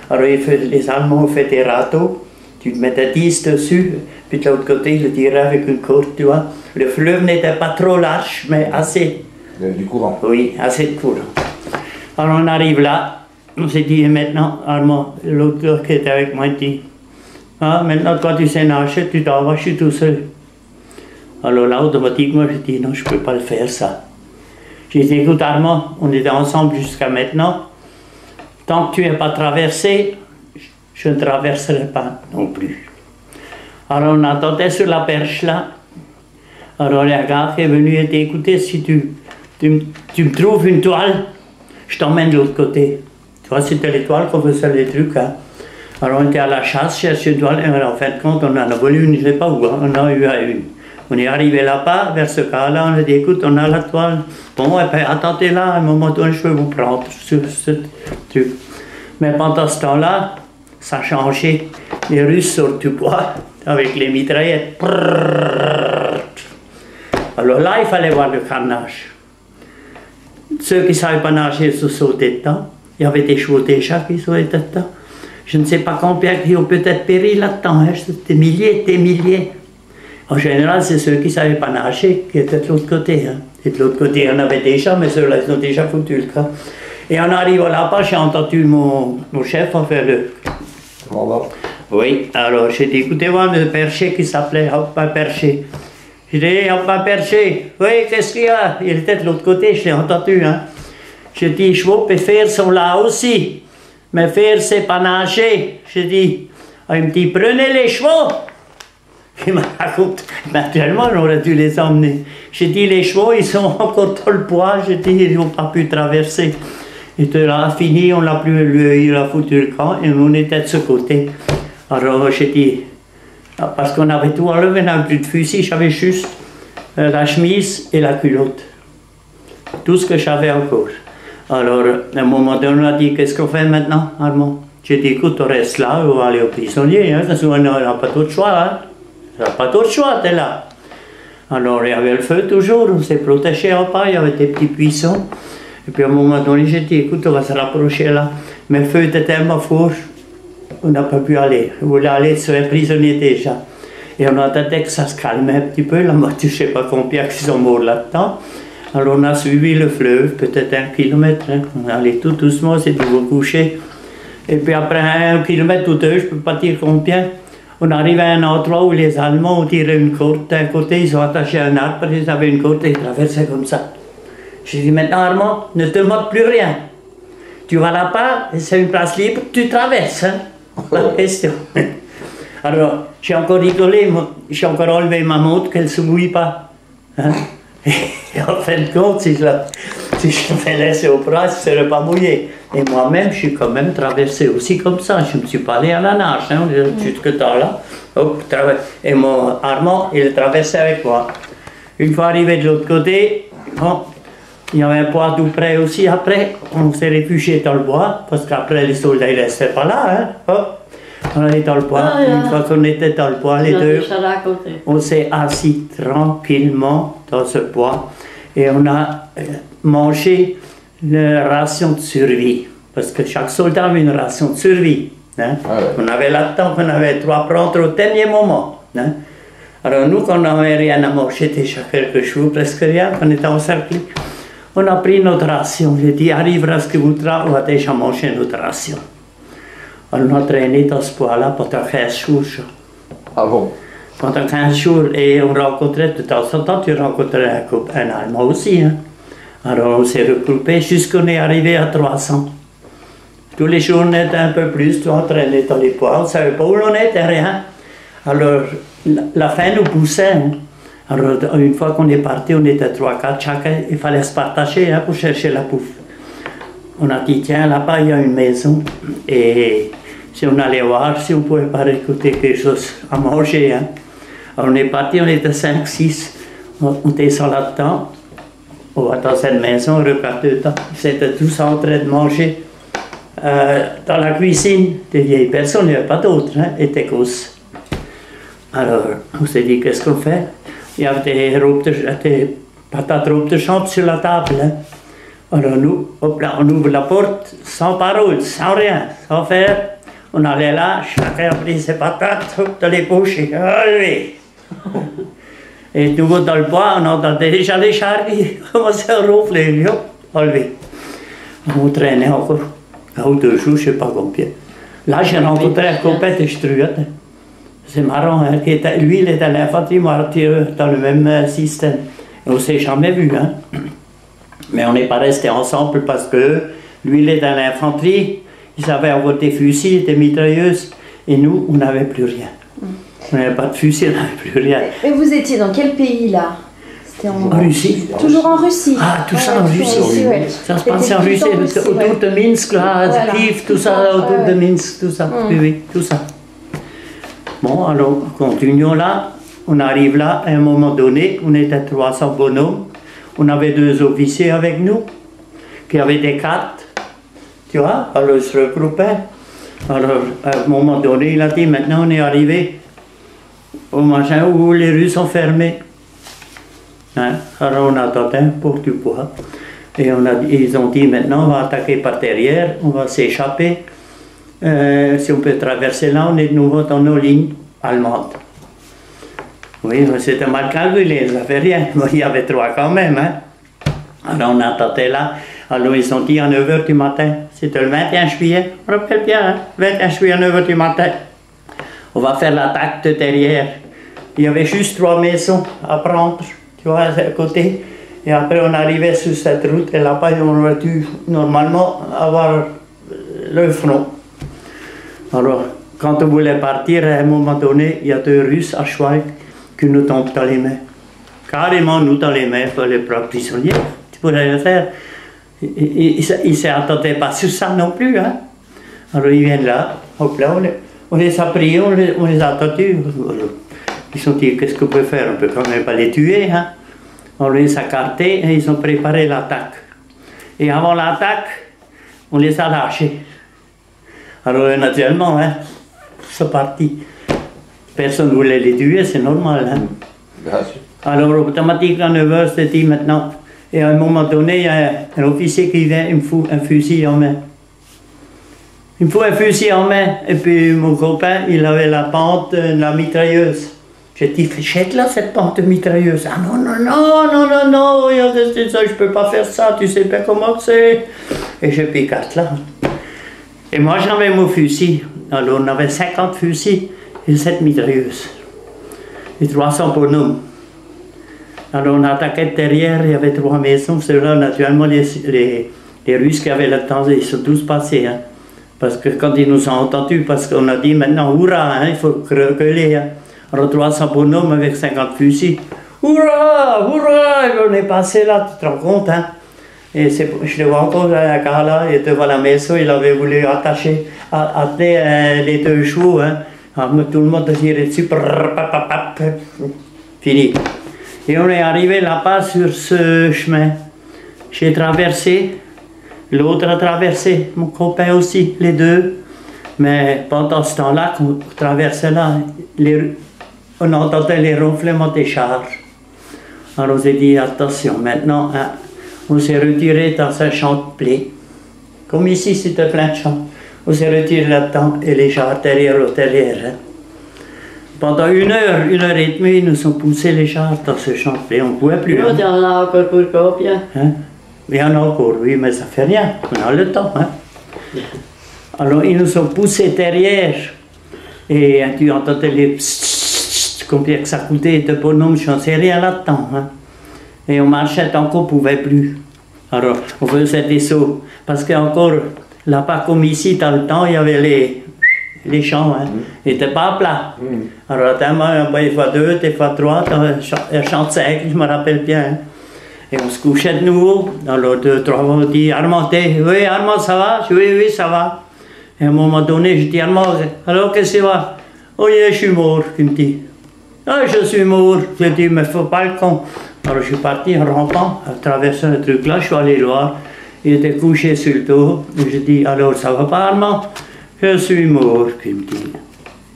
S1: Alors les Allemands ont fait des râteaux, tu te mettais 10 dessus, puis de l'autre côté, ils le tiraient avec une corde, tu vois. Le fleuve n'était pas trop large, mais assez.
S3: Il y avait du courant.
S1: Oui, assez de courant. Alors on arrive là, on s'est dit, et maintenant, Armand, l'autre gars qui était avec moi, il dit, ah, maintenant quand tu sais nager, tu t'en vas, je suis tout seul. Alors là, automatiquement, j'ai dit, non, je ne peux pas le faire, ça. J'ai dit, écoute Armand, on était ensemble jusqu'à maintenant. Tant que tu n'es pas traversé, je ne traverserai pas non plus. Alors on attendait sur la perche là. Alors le gars qui est venu et dit, écoutez, si tu me trouves une toile, je t'emmène de l'autre côté. Tu vois, c'était les toiles qu'on faisait les trucs. Hein. Alors on était à la chasse, chercher une toile, et en fin de compte, on en a volé une, je ne sais pas où, hein. On a eu une. On est arrivé là-bas, vers ce cas-là, on a dit, écoute, on a la toile. Bon, et puis, attendez là, à un moment donné, je vais vous prendre sur ce truc. Mais pendant ce temps-là, ça a changé. Les Russes sortent du bois, avec les mitraillettes. Alors là, il fallait voir le carnage. Ceux qui ne savaient pas nager se sautaient dedans. Il y avait des chevaux déjà qui sautaient dedans. Je ne sais pas combien qui ont peut-être péri là-dedans. Hein. Des milliers. En général, c'est ceux qui ne savaient pas nager qui étaient de l'autre côté. Hein. Et de l'autre côté, il y en avait déjà, mais ceux-là, ils ont déjà foutu le camp. Et en arrivant là-bas, j'ai entendu mon chef en faire le...
S3: Commandant.
S1: Oui, alors j'ai dit, écoutez-moi, le percher qui s'appelait Hoppa Percher. J'ai dit, Hoppa Percher, oui, qu'est-ce qu'il y a? Il était de l'autre côté, je l'ai entendu. Hein. J'ai dit, les chevaux et fer sont là aussi. Mais fer, c'est pas nager. J'ai dit, il me dit, prenez les chevaux. Il m'a raconté, naturellement, on aurait dû les emmener. J'ai dit, les chevaux, ils sont encore dans le bois. J'ai dit, ils n'ont pas pu traverser. Et de là, fini, on l'a plus, il a foutu le camp et on était de ce côté. Alors j'ai dit, parce qu'on avait tout enlevé, on n'avait plus de fusil, j'avais juste la chemise et la culotte. Tout ce que j'avais encore. Alors, à un moment donné, on a dit, qu'est-ce qu'on fait maintenant, Armand? J'ai dit, écoute, on reste là, on va aller au prisonnier, hein, parce qu'on n'a pas d'autre choix. Hein. On n'a pas d'autre choix, t'es là. Alors, il y avait le feu toujours, on s'est protégé en pas, il y avait des petits buissons. Et puis à un moment donné, j'ai dit, écoute, on va se rapprocher là. Mais le feu était tellement fort, on n'a pas pu aller. On voulait aller sur les prisonniers déjà. Et on attendait que ça se calmait un petit peu. La moitié, je ne sais pas combien qui sont morts là-dedans. Alors on a suivi le fleuve, peut-être 1 kilomètre. Hein. On est allé tout doucement, c'est tout recouché. Et puis après 1 kilomètre ou 2, je ne peux pas dire combien, on arrive à un endroit où les Allemands ont tiré une corde. D'un côté, ils ont attaché un arbre, ils avaient une corde et ils traversaient comme ça. J'ai dit, maintenant Armand, ne te demande plus rien. Tu vas là-bas, c'est une place libre, tu traverses. Hein? Pas de question. Alors, j'ai encore rigolé, j'ai encore enlevé ma montre qu'elle ne se mouille pas. Hein? Et en fin de compte, si je l'avais laissé au bras, elle ne serait pas mouillée. Et moi-même, je suis quand même traversé aussi comme ça. Je ne me suis pas allé à la nage, hein, jusque temps là. Hop, et mon Armand, il traversait avec moi. Une fois arrivé de l'autre côté, bon, il y avait un bois tout près aussi après. On s'est réfugié dans le bois, parce qu'après les soldats ne restaient pas là. Hein. Hop. On est dans le bois. Une fois qu'on était dans le bois, les deux, on s'est assis tranquillement dans ce bois et on a mangé la ration de survie. Parce que chaque soldat avait une ration de survie. Hein. Ah ouais. On avait là-dedans qu'on avait droit à prendre au dernier moment. Hein. Alors nous, quand on n'avait rien à manger, déjà quelques jours, presque rien, on était encerclés. On a pris notre ration. J'ai dit, arrivera ce que voudra, on va déjà manger notre ration. On a traîné dans ce bois-là pendant 15 jours.
S3: Ah bon?
S1: Pendant 15 jours, et on rencontrait de temps en temps, tu rencontrais un Allemand aussi. Hein. Alors on s'est regroupés jusqu'on est arrivé à 300. Tous les jours on était un peu plus, on traînait dans les bois, on ne savait pas où on était, rien. Alors la faim nous poussait. Hein. Alors une fois qu'on est parti, on était 3-4, chacun, il fallait se partager hein, pour chercher la bouffe. On a dit, tiens, là-bas il y a une maison, et si on allait voir si on pouvait pas récolter quelque chose à manger. Hein. Alors on est parti, on était 5, 6, on descend là-dedans, on va dans cette maison, on regarde dedans, ils étaient tous en train de manger dans la cuisine, des vieilles personnes, il n'y avait pas d'autres, hein, étaient grosses. Alors on s'est dit, qu'est-ce qu'on fait? Il y avait des patates robes de chambre sur la table. Hein. Alors nous, hop là, on ouvre la porte, sans parole, sans rien, sans faire. On allait là, chacun a pris ses patates dans les poches et allez. Et nouveau dans le bois, on entendait déjà les charriers commencer à ronfler, hop, enlevé. On traînait encore, un ou 2 jours, je ne sais pas combien. Là, j'ai rencontré un copain de Struat. C'est marrant, hein, lui, il est à l'infanterie, moi, dans le même système. Et on ne s'est jamais vu, hein. Mais on n'est pas restés ensemble parce que lui, il est dans l'infanterie, il savait avoir des fusils, des mitrailleuses, et nous, on n'avait plus rien. On n'avait pas de fusil, on n'avait plus rien.
S2: Et vous étiez dans quel pays là? C'était
S1: en Russie.
S2: Toujours en Russie.
S1: Ah, tout ça en Russie.
S2: Ouais.
S1: Ça se passait en Russie, autour de Minsk, là,
S2: voilà.
S1: Kiev, tout ça, autour de Minsk, tout ça. Oui, oui, tout ça. Bon, alors, continuons là. On arrive là, à un moment donné, on était 300 bonhommes. On avait 2 officiers avec nous, qui avaient des cartes, tu vois, alors ils se regroupaient. Alors, à un moment donné, il a dit, maintenant on est arrivé au machin où les rues sont fermées. Hein? Alors on attendait pour du bois. Et ils ont dit, maintenant on va attaquer par derrière, on va s'échapper. Si on peut traverser là, on est de nouveau dans nos lignes allemandes. Oui, c'était mal calculé, ça fait rien. Il y avait 3 quand même. Hein. Alors on attendait là. Alors ils ont dit à 9 h du matin. C'était le 21 juillet. On rappelle bien, hein, 21 juillet à 9 h du matin. On va faire l'attaque de derrière. Il y avait juste 3 maisons à prendre, tu vois, à côté. Et après on arrivait sur cette route. Et là-bas, on aurait dû normalement avoir le front. Alors, quand on voulait partir, à un moment donné, il y a 2 Russes à cheval qui nous tombent dans les mains. Carrément, nous dans les mains, il fallait prendre prisonnier. Tu pourrais le faire. Il ne s'attendait pas sur ça non plus. Hein. Alors ils viennent là, hop là, on les a pris, on les a attendus. Ils ont dit, qu'est-ce qu'on peut faire? On ne peut quand même pas les tuer. Hein. On les a cartés et ils ont préparé l'attaque. Et avant l'attaque, on les a lâchés. Alors naturellement, hein, c'est parti. Personne ne voulait les tuer, c'est normal. Hein. Alors automatiquement, à 9 h, c'est dit maintenant. Et à un moment donné, il y a un officier qui vient, il me fout un fusil en main. Il me faut un fusil en main. Et puis mon copain, il avait la pente, la mitrailleuse. J'ai dit, jette là cette pente de mitrailleuse. Ah non, non, non, non, non, non, c'est ça, je peux pas faire ça, tu sais pas comment c'est. Et je piquate là. Et moi j'avais mon fusil. Alors on avait 50 fusils et 7 mitrailleuses. Et 300 bonhommes. Alors on attaquait derrière, il y avait 3 maisons. Ceux-là, naturellement, les Russes qui avaient le temps, ils sont tous passés. Hein. Parce que quand ils nous ont entendus, parce qu'on a dit maintenant, hurrah, hein, il faut reculer. Hein. Alors 300 bonhommes avec 50 fusils. Hurrah, hurrah, et on est passé là, tu te rends compte. Hein. Et je le vois encore, un gars là, il était devant la maison, il avait voulu atteler les 2 chevaux. Hein. Alors, tout le monde a tiré dessus. Fini. Et on est arrivé là-bas sur ce chemin. J'ai traversé, l'autre a traversé, mon copain aussi, les 2. Mais pendant ce temps-là, qu'on traversait là, on entendait les ronflements des chars. Alors on s'est dit, attention, maintenant, hein, on s'est retiré dans un champ de blé. Comme ici, c'était plein de champs. On s'est retiré là-dedans et les chars derrière. Hein. Pendant 1 heure, 1 heure et demie, ils nous ont poussé les chars dans ce champ de blé. On ne pouvait plus.
S4: Il y en a encore pour combien?
S1: Hein? Il y en a encore, oui, mais ça ne fait rien. On a le temps. Hein? Alors, ils nous ont poussés derrière. Et tu entendais les pssst, combien que ça coûtait de bonhomme, je n'en sais rien là-dedans. Hein? Et on marchait tant qu'on ne pouvait plus. Alors, on faisait des sauts. Parce qu'encore, là-bas, comme ici, dans le temps, il y avait les champs, hein. Ils n'étaient pas plats. Alors, des fois 2, des fois 3, un champ de 5, je me rappelle bien. Hein. Et on se couchait de nouveau. Alors, 2, 3 fois, on dit, Armand, oui, Armand, ça va? Oui, oui, ça va. Et à un moment donné, je dis à moi, alors qu'est-ce que c'est? Oh, je suis mort, il me dit. Ah, je suis mort. Je dis, mais faut pas le con. Alors je suis parti en rampant, à traverser le truc là, je suis allé le voir. Il était couché sur le dos. Et je dis, alors ça va pas, Armand? Je suis mort, il me dit.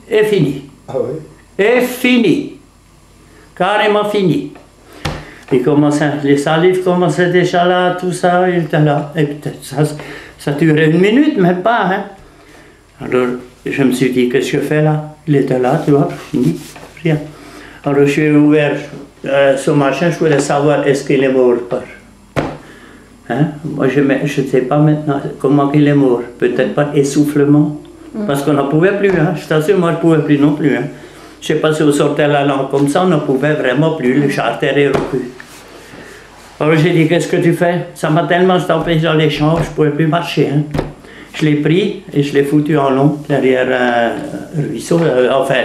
S1: Et fini.
S3: Ah oui.
S1: Et fini. Carrément fini. Il commençait, les salives commençaient déjà là, tout ça, il était là. Et peut-être ça durait 1 minute, même pas. Hein. Alors je me suis dit, qu'est-ce que je fais là? Il était là, tu vois, fini, rien. Alors je suis ouvert ce machin, je voulais savoir est-ce qu'il est mort ou pas. Hein? Moi je ne sais pas maintenant comment il est mort. Peut-être pas essoufflement. Parce qu'on n'en pouvait plus, hein. Je t'assure, moi je ne pouvais plus non plus. Hein. Je ne sais pas si on sortait la langue comme ça, on n'en pouvait vraiment plus, le charter est recul. Alors j'ai dit, qu'est-ce que tu fais? Ça m'a tellement stoppé dans les champs, je ne pouvais plus marcher. Hein. Je l'ai pris et je l'ai foutu en long, derrière un ruisseau, enfin,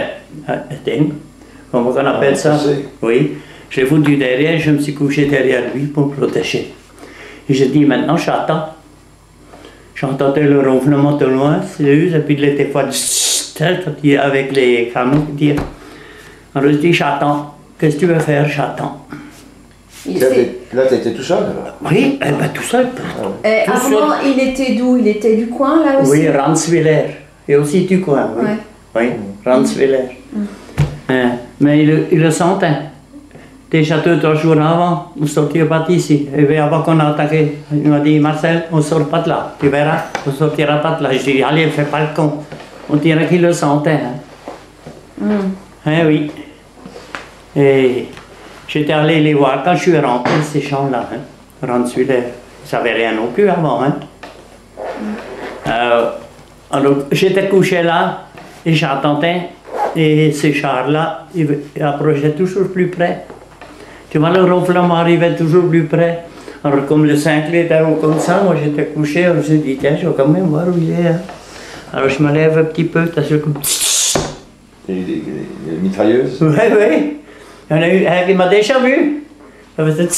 S1: un thème, comment on appelle ça? Oui, je l'ai foutu derrière, je me suis couché derrière lui pour me protéger. Et j'ai dit, maintenant j'attends. J'entendais le ronflement de loin, et puis il était fort avec les canons. Alors je dis, j'attends. Qu'est-ce que tu veux faire? J'attends.
S3: Là, tu étais tout seul alors?
S1: Oui, eh ben, tout seul.
S2: Armand, il était d'où? Il était du coin là aussi?
S1: Oui, Ranswiller. Et aussi du coin, oui.
S2: Ouais.
S1: Oui, Ranswiller. Mais il le sentait. Déjà 2-3 jours avant, on ne sortait pas d'ici. Et avant qu'on a attaqué, il m'a dit, Marcel, on ne sort pas de là. Tu verras, on ne sortira pas de là. Je dis, allez, fais pas le con. On dirait qu'il le sentait. Hein. Eh oui. Et j'étais allé les voir quand je suis rentré, ces champs-là. Hein. Ranswiller. Ils ne savaient rien non plus avant. Hein. Alors, j'étais couché là et j'attendais. Et ces chars-là, ils approchaient toujours plus près. Tu vois, le ronflement arrivait toujours plus près. Alors, comme le cingle était comme ça, moi j'étais couché, alors je me suis dit, tiens, je vais quand même voir où il est. Hein. Alors, je me lève un petit peu, t'as ce comme.
S3: Des mitrailleuses?
S1: Oui, oui. Il y en a eu un qui m'a déjà vu. Ça faisait.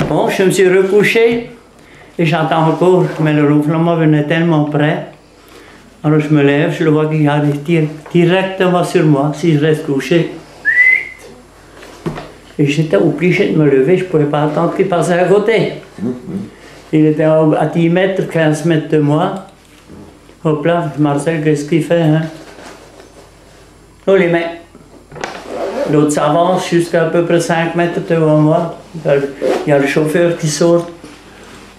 S1: Bon, je me suis recouché et j'entends encore, mais le ronflement venait tellement près. Alors, je me lève, je le vois qu'il arrive directement sur moi, si je reste couché. Et j'étais obligé de me lever, je ne pouvais pas attendre qu'il passe à côté. Il était à 10 mètres, 15 mètres de moi. Hop là, Marcel, qu'est-ce qu'il fait? Hein? Oh, les mains. L'autre s'avance jusqu'à peu près 5 mètres devant moi. Il y a le chauffeur qui sort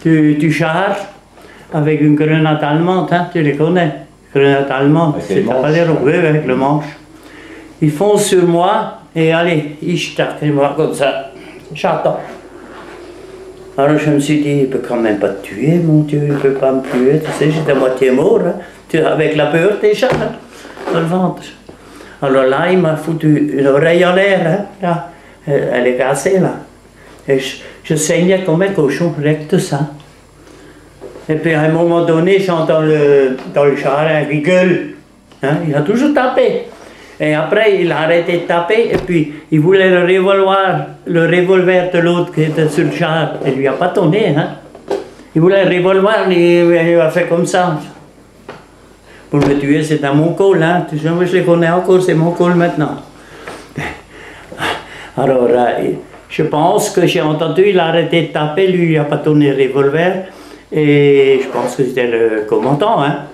S1: du char avec une grenade allemande, hein, tu les connais. Grenade allemande, c'est pas les roues, avec le manche. Ils foncent sur moi. Et allez, il starte moi comme ça. J'attends. Alors je me suis dit, il ne peut quand même pas te tuer, mon Dieu, il ne peut pas me tuer. Tu sais, j'étais à moitié mort, hein. Avec la peur déjà, hein, dans le ventre. Alors là, il m'a foutu une oreille en l'air, hein, là. Elle est cassée, là. Et je saignais comme un cochon, rien que de ça. Et puis à un moment donné, j'entends dans le char un qui gueule. Hein, il a toujours tapé. Et après, il a arrêté de taper, et puis il voulait le revolver de l'autre qui était sur le char. Il lui a pas donné, hein. Il voulait le revolver, il a fait comme ça. Pour me tuer, c'est à mon col, hein. Je les connais encore, c'est mon col maintenant. Alors, je pense que j'ai entendu, il a arrêté de taper, lui, il n'a pas donné le revolver. Et je pense que c'était le commandant, hein.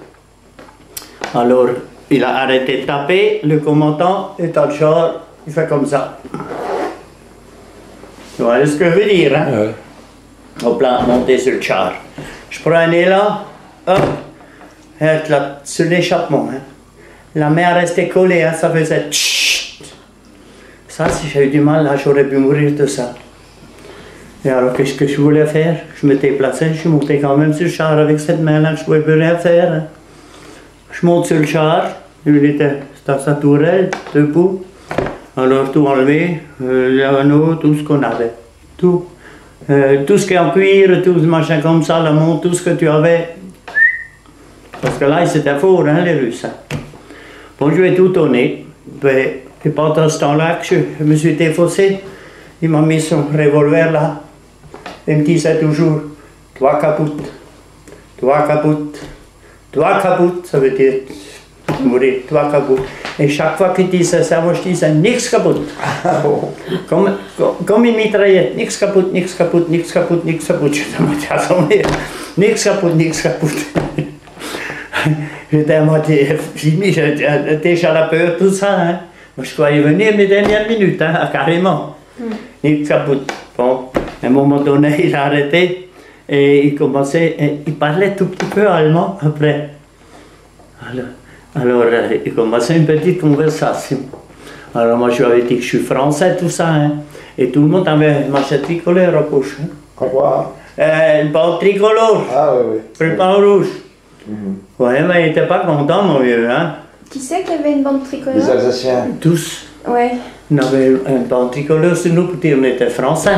S1: Alors, il a arrêté de taper, le commandant est dans le char, il fait comme ça. Tu vois ce que je veux dire, hein? Ouais. Hop là, monter sur le char. Je prenais là, hop, là, sur l'échappement. Hein. La main restait collée, hein, ça faisait tchit. Ça, si j'ai eu du mal, là, j'aurais pu mourir de ça. Et alors, qu'est-ce que je voulais faire? Je m'étais placé, je suis monté quand même sur le char avec cette main-là, je ne pouvais plus rien faire. Hein. Je monte sur le char, il était dans sa tourelle, debout. Alors tout enlevé, l'anneau, tout ce qu'on avait. Tout. Tout ce qui est en cuir, tout ce machin comme ça, la montre, tout ce que tu avais. Parce que là, c'était fort, hein, les Russes. Bon, je vais tout donner. Et pendant ce temps-là, que je me suis défaussé, il m'a mis son revolver là. Il me disait toujours, toi capote, toi kaputt, ça veut dire mourir, toi kaputt. Et chaque fois qu'il disait ça, moi je disais nichts kaputt. Comme une mitraillette, nichts kaputt, nichts kaputt, nichts kaputt, nichts kaputt. Je disais à moitié assommé, nichts kaputt, nichts kaputt. J'étais à moitié fini, j'étais déjà la peur, tout ça. Hein. Moi je croyais venir mes dernières minutes, hein, carrément. Nichts kaputt. Bon, à un moment donné, il a arrêté et il parlait tout petit peu allemand après. Alors, il commençait une petite conversation. Alors moi je lui avais dit que je suis français, tout ça. Hein. Et tout le monde avait une manchette tricolore en poche. Hein.
S3: Quoi?
S1: Une bande tricolore.
S3: Ah oui, oui.
S1: Le pan rouge. Ouais, mais il n'était pas content, mon vieux. Hein.
S2: Qui c'est qui avait une bande tricolore?
S3: Les Alsaciens.
S1: Tous.
S2: Ouais.
S1: On avait une bande tricolore sur nous pour dire qu'on était français.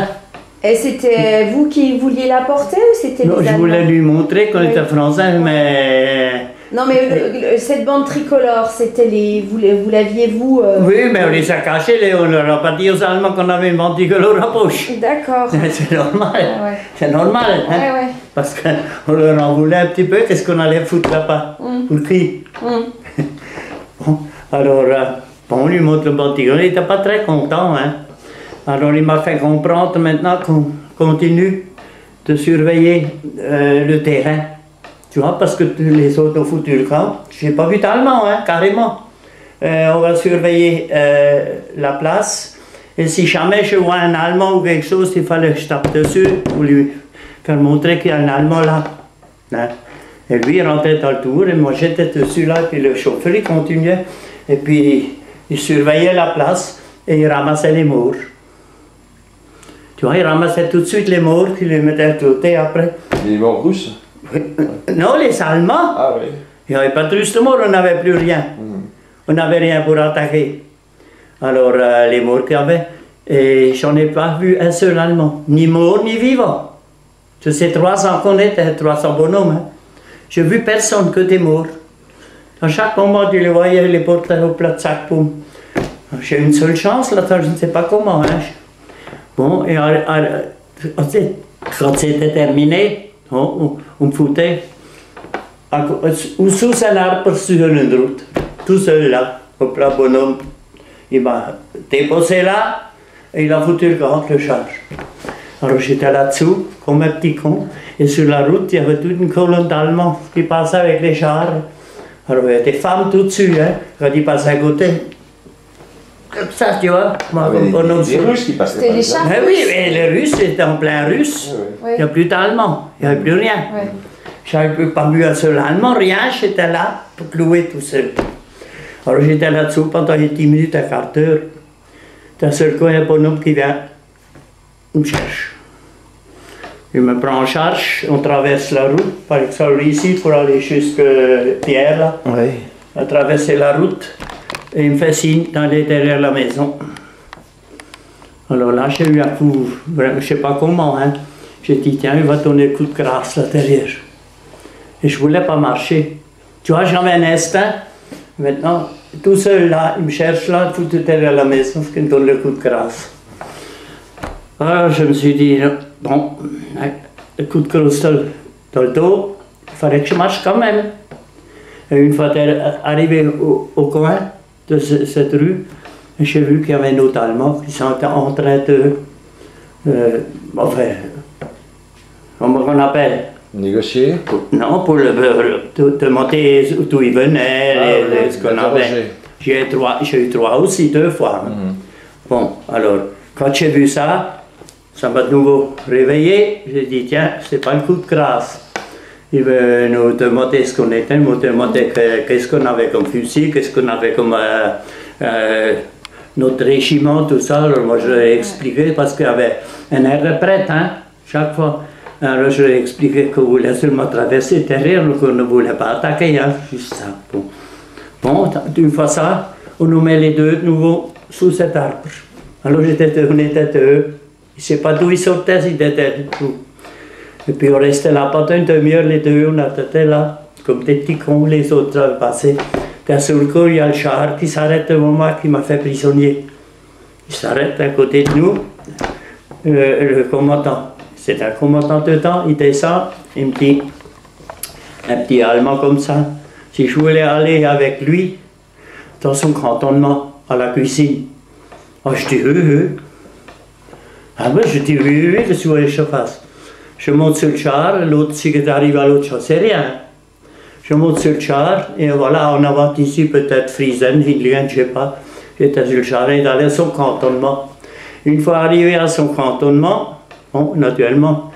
S2: Et c'était vous qui vouliez la porter ou c'était les
S1: Non, je
S2: Allemands?
S1: voulais lui montrer qu'on
S2: Oui.
S1: était français, mais...
S2: Non, mais cette bande tricolore, c'était les... Vous l'aviez, vous...
S1: Oui, mais on les a cachés, on leur a pas dit aux Allemands qu'on avait une bande tricolore en poche.
S2: D'accord.
S1: C'est normal.
S2: Ouais.
S1: C'est normal, hein?
S2: Ouais, ouais.
S1: Parce qu'on leur en voulait un petit peu, qu'est-ce qu'on allait foutre là-bas? Pour qui? Bon, alors, bon, on lui montre le bâtiment, il n'était pas très content, hein? Alors il m'a fait comprendre maintenant qu'on continue de surveiller le terrain. Tu vois, parce que les autres ont foutu le camp. Je n'ai pas vu d'allemand, hein, carrément. On va surveiller la place. Et si jamais je vois un Allemand ou quelque chose, il fallait que je tape dessus pour lui faire montrer qu'il y a un Allemand là. Hein. Et lui, il rentrait dans le tour et moi j'étais dessus là, puis le chauffeur il continuait. Et puis il surveillait la place et il ramassait les morts. Tu vois, il ramassait tout de suite les morts, puis les mettait à côté après.
S3: Les morts russes?
S1: Non, les Allemands.
S3: Ah oui.
S1: Il n'y avait pas de russe de mort, on n'avait plus rien. On n'avait rien pour attaquer. Alors, les morts qu'il y avait, et j'en ai pas vu un seul Allemand, ni mort ni vivant. De ces 300 qu'on était, 300 bonhommes, hein. J'ai vu personne que des morts. À chaque moment, tu les voyais, les portaient au plat de sac, boum. J'ai une seule chance, là, je ne sais pas comment. Hein. Bon, et quand c'était terminé, on me foutait sous un arbre sur une route, tout seul là, au plat bonhomme. Il m'a déposé là et il a foutu le grand le charge. Alors j'étais là-dessous, comme un petit con, et sur la route, il y avait toute une colonne d'Allemands qui passaient avec les chars. Alors il y avait des femmes tout dessus, hein, quand ils passaient à côté. Comme ça, tu vois, moi,
S3: les Russes qui passaient.
S2: C'était les chars.
S1: Mais oui, mais les Russes, c'était en plein russe.
S2: Ouais.
S1: Il n'y a plus d'Allemands, il n'y avait plus rien.
S2: Ouais.
S1: J'avais pas vu un seul Allemand, rien, j'étais là pour clouer tout seul. Alors j'étais là-dessous pendant 10 minutes, un quart d'heure. D'un seul coup, il y a un bonhomme qui vient, il me cherche. Il me prend en charge, on traverse la route, par exemple ici, pour aller jusqu'à Pierre, là.
S3: Oui.
S1: On a traversé la route. Et il me fait signe d'aller derrière la maison. Alors là, j'ai eu un coup, je ne sais pas comment, hein. J'ai dit, tiens, il va donner le coup de grâce là derrière. Et je ne voulais pas marcher. Tu vois, j'avais un instinct. Maintenant, tout seul là, il me cherche là, tout derrière la maison, parce qu'il me donne le coup de grâce. Alors je me suis dit, bon, le coup de grâce dans le dos, il fallait que je marche quand même. Et une fois arrivé au coin de cette rue, j'ai vu qu'il y avait un autre Allemand qui sont en train de, enfin, comment on appelle?
S3: Négocier?
S1: Non, pour de monter d'où il venait, ce qu'on avait. J'ai eu 3 aussi, 2 fois. Bon, alors, quand j'ai vu ça, ça m'a de nouveau réveillé. J'ai dit, tiens, c'est pas le coup de grâce. Il veut nous demander ce qu'on était, nous demander qu'est-ce qu'on avait comme fusil, qu'est-ce qu'on avait comme notre régiment, tout ça. Alors moi je l'ai expliqué parce qu'il y avait un air de prêtre, hein, chaque fois. Alors je lui ai expliqué qu'on voulait seulement traverser derrière, qu'on ne voulait pas attaquer, hein, juste ça. Bon, une fois ça, on nous met les deux de nouveau sous cet arbre. Alors on était deux. Je ne sais pas d'où ils sortaient, ils étaient tout. Et puis on restait là pendant une demi-heure, les deux, on était là, comme des petits cons, les autres passaient. D'un seul coup, il y a le char qui s'arrête devant moi, qui m'a fait prisonnier. Il s'arrête à côté de nous, le commandant. C'est un commandant de temps, il descend, il me dit, un petit Allemand comme ça, si je voulais aller avec lui dans son cantonnement à la cuisine. Oh, je dis oui. Ah ben, je dis oui, qu'est-ce que vous voulez que je fasse? Je monte sur le char, l'autre, si j'arrive à l'autre, je sais rien. Je monte sur le char, et voilà, en avant ici, peut-être Friesen, Hindlingen, je ne sais pas. J'étais sur le char et allé à son cantonnement. Une fois arrivé à son cantonnement, bon, naturellement,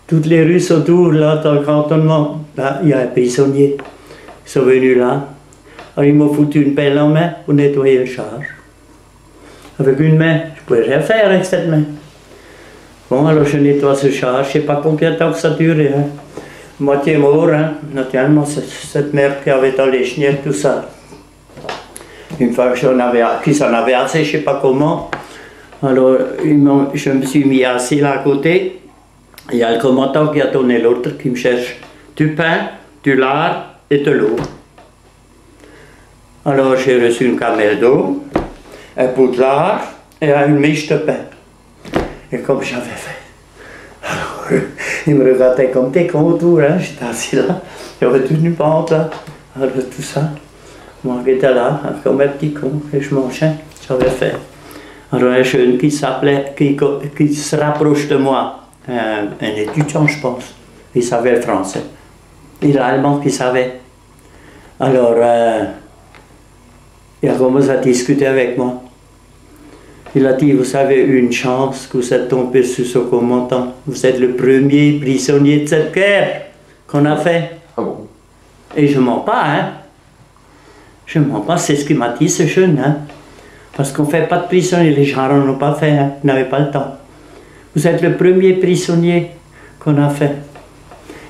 S1: toutes les rues autour, là, dans le cantonnement, là, il y a un prisonnier. Ils sont venus là. Alors, ils m'ont foutu une pelle en main pour nettoyer le char. Avec une main, je ne pouvais rien faire avec cette main. Bon, alors je nettoie ce char, je ne sais pas combien de temps que ça durait. Hein. Moitié mort, hein. Naturellement, cette merde qui avait dans les chenilles, tout ça. Une fois qu'ils en avaient assez, je ne sais pas comment. Alors, je me suis mis assis là à côté. Il y a le commandant qui a donné l'ordre, qui me cherche du pain, du lard et de l'eau. Alors, j'ai reçu une camelle d'eau, un pot de lard et une miche de pain. Et comme j'avais fait. Alors, il me regardait comme des contours, hein. J'étais assis là, j'avais toute une pente là, alors tout ça. Moi j'étais là, comme un petit con, et je mangeais, j'avais fait. Alors un jeune qui s'appelait, qui se rapproche de moi, un étudiant je pense, il savait le français. Et l'allemand qui savait. Alors, il a commencé à discuter avec moi. Il a dit, vous avez eu une chance que vous êtes tombé sur ce commandant. Vous êtes le premier prisonnier de cette guerre qu'on a fait.
S3: Ah bon?
S1: Et je ne mens pas, hein. Je ne mens pas, c'est ce qu'il m'a dit ce jeune, hein. Parce qu'on ne fait pas de prisonniers, les gens n'en ont pas fait, hein. Ils n'avaient pas le temps. Vous êtes le premier prisonnier qu'on a fait.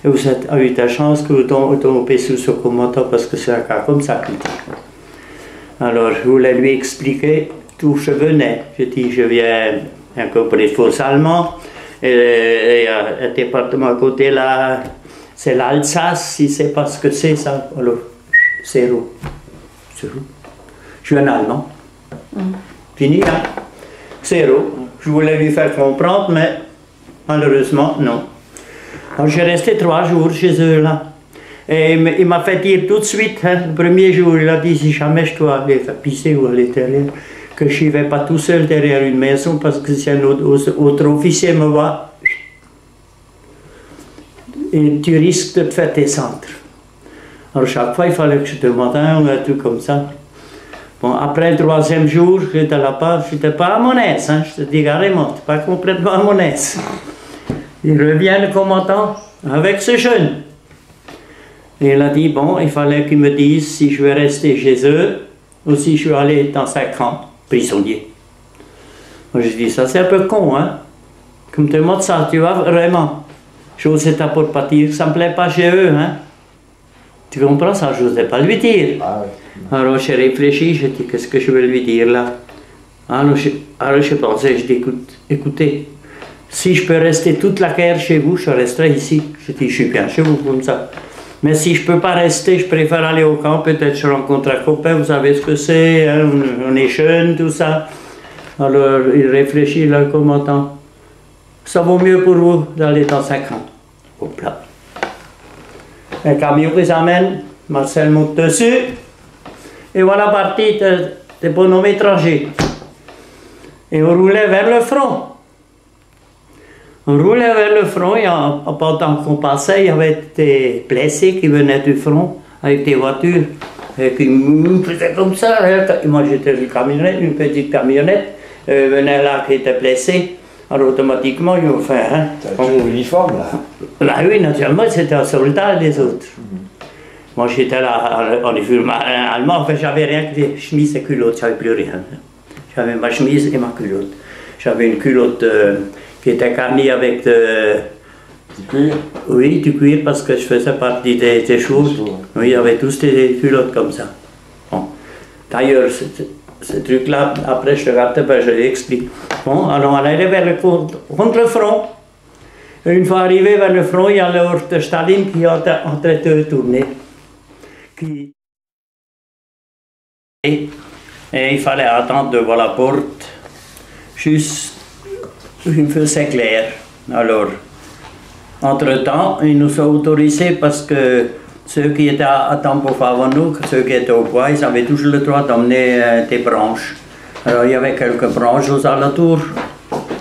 S1: Et vous avez eu de la chance que vous tombez sous ce commandant parce que c'est un cas comme ça qu'il dit. Alors je voulais lui expliquer d'où je venais. Je dis, je viens un compris faux allemand, et un département à côté là, c'est l'Alsace, si c'est pas ce que c'est ça. Alors, zéro. Je suis un Allemand. Fini, hein? Zéro. Je voulais lui faire comprendre, mais malheureusement, non. Alors, j'ai resté 3 jours chez eux là. Et il m'a fait dire tout de suite, hein, le premier jour, il a dit, si jamais je dois aller pisser ou à l'intérieur, que je n'y vais pas tout seul derrière une maison parce que si un autre officier me voit, et tu risques de te faire descendre. Alors chaque fois il fallait que je demande un truc comme ça. Bon, après le 3e jour, j'étais là-bas, je n'étais pas à mon aise, hein, je te dis carrément, je n'étais pas complètement à mon aise. Il revient le commandant avec ce jeune. Et il a dit, bon, il fallait qu'il me dise si je vais rester chez eux ou si je vais aller dans 5 ans. Prisonnier. Moi je dis, ça c'est un peu con, hein. Comme tu me demandes ça, tu vois, vraiment. J'osais pas pour pas dire que ça me plaît pas chez eux, hein. Tu comprends ça, je n'osais pas lui dire.
S3: Ah ouais.
S1: Alors j'ai réfléchi, je dis, qu'est-ce que je vais lui dire là? Alors je pensais, je dis, écoutez, si je peux rester toute la guerre chez vous, je resterai ici. Je dis, je suis bien chez vous comme ça. Mais si je ne peux pas rester, je préfère aller au camp, peut-être je rencontre un copain, vous savez ce que c'est, hein, on est jeunes, tout ça. Alors il réfléchit, là, le commandant. Ça vaut mieux pour vous d'aller dans 5 ans. Hop là. Un camion qui s'amène, Marcel monte dessus, et voilà parti des bonhommes étrangers. Et on roulait vers le front. On roulait vers le front et pendant qu'on passait, il y avait des blessés qui venaient du front avec des voitures et qui me faisaient comme ça. Et moi j'étais une petite camionnette, venait là qui était blessé. Alors automatiquement ils ont fait. Hein,
S3: T'as toujours l'uniforme là?
S1: Là oui, naturellement c'était un soldat les autres. Moi j'étais là en uniforme allemand, enfin j'avais rien que des chemises et culottes, j'avais plus rien. J'avais ma chemise et ma culotte. J'avais une culotte qui était garnie avec
S3: Du cuir?
S1: Oui, du cuir parce que je faisais partie des choses. Oui, il y avait tous des culottes comme ça. Bon. D'ailleurs, ce truc-là, après je regardais, ben, je l'explique. Bon, alors on allait vers le contre le front. Et une fois arrivé vers le front, il y a l'ordre de Staline qui est en train de tourner. Et il fallait attendre devant la porte, juste il faisait clair. Alors, entre-temps, ils nous ont autorisé parce que ceux qui étaient à Tampov avant nous, ceux qui étaient au bois, ils avaient toujours le droit d'emmener des branches. Alors il y avait quelques branches aux alentours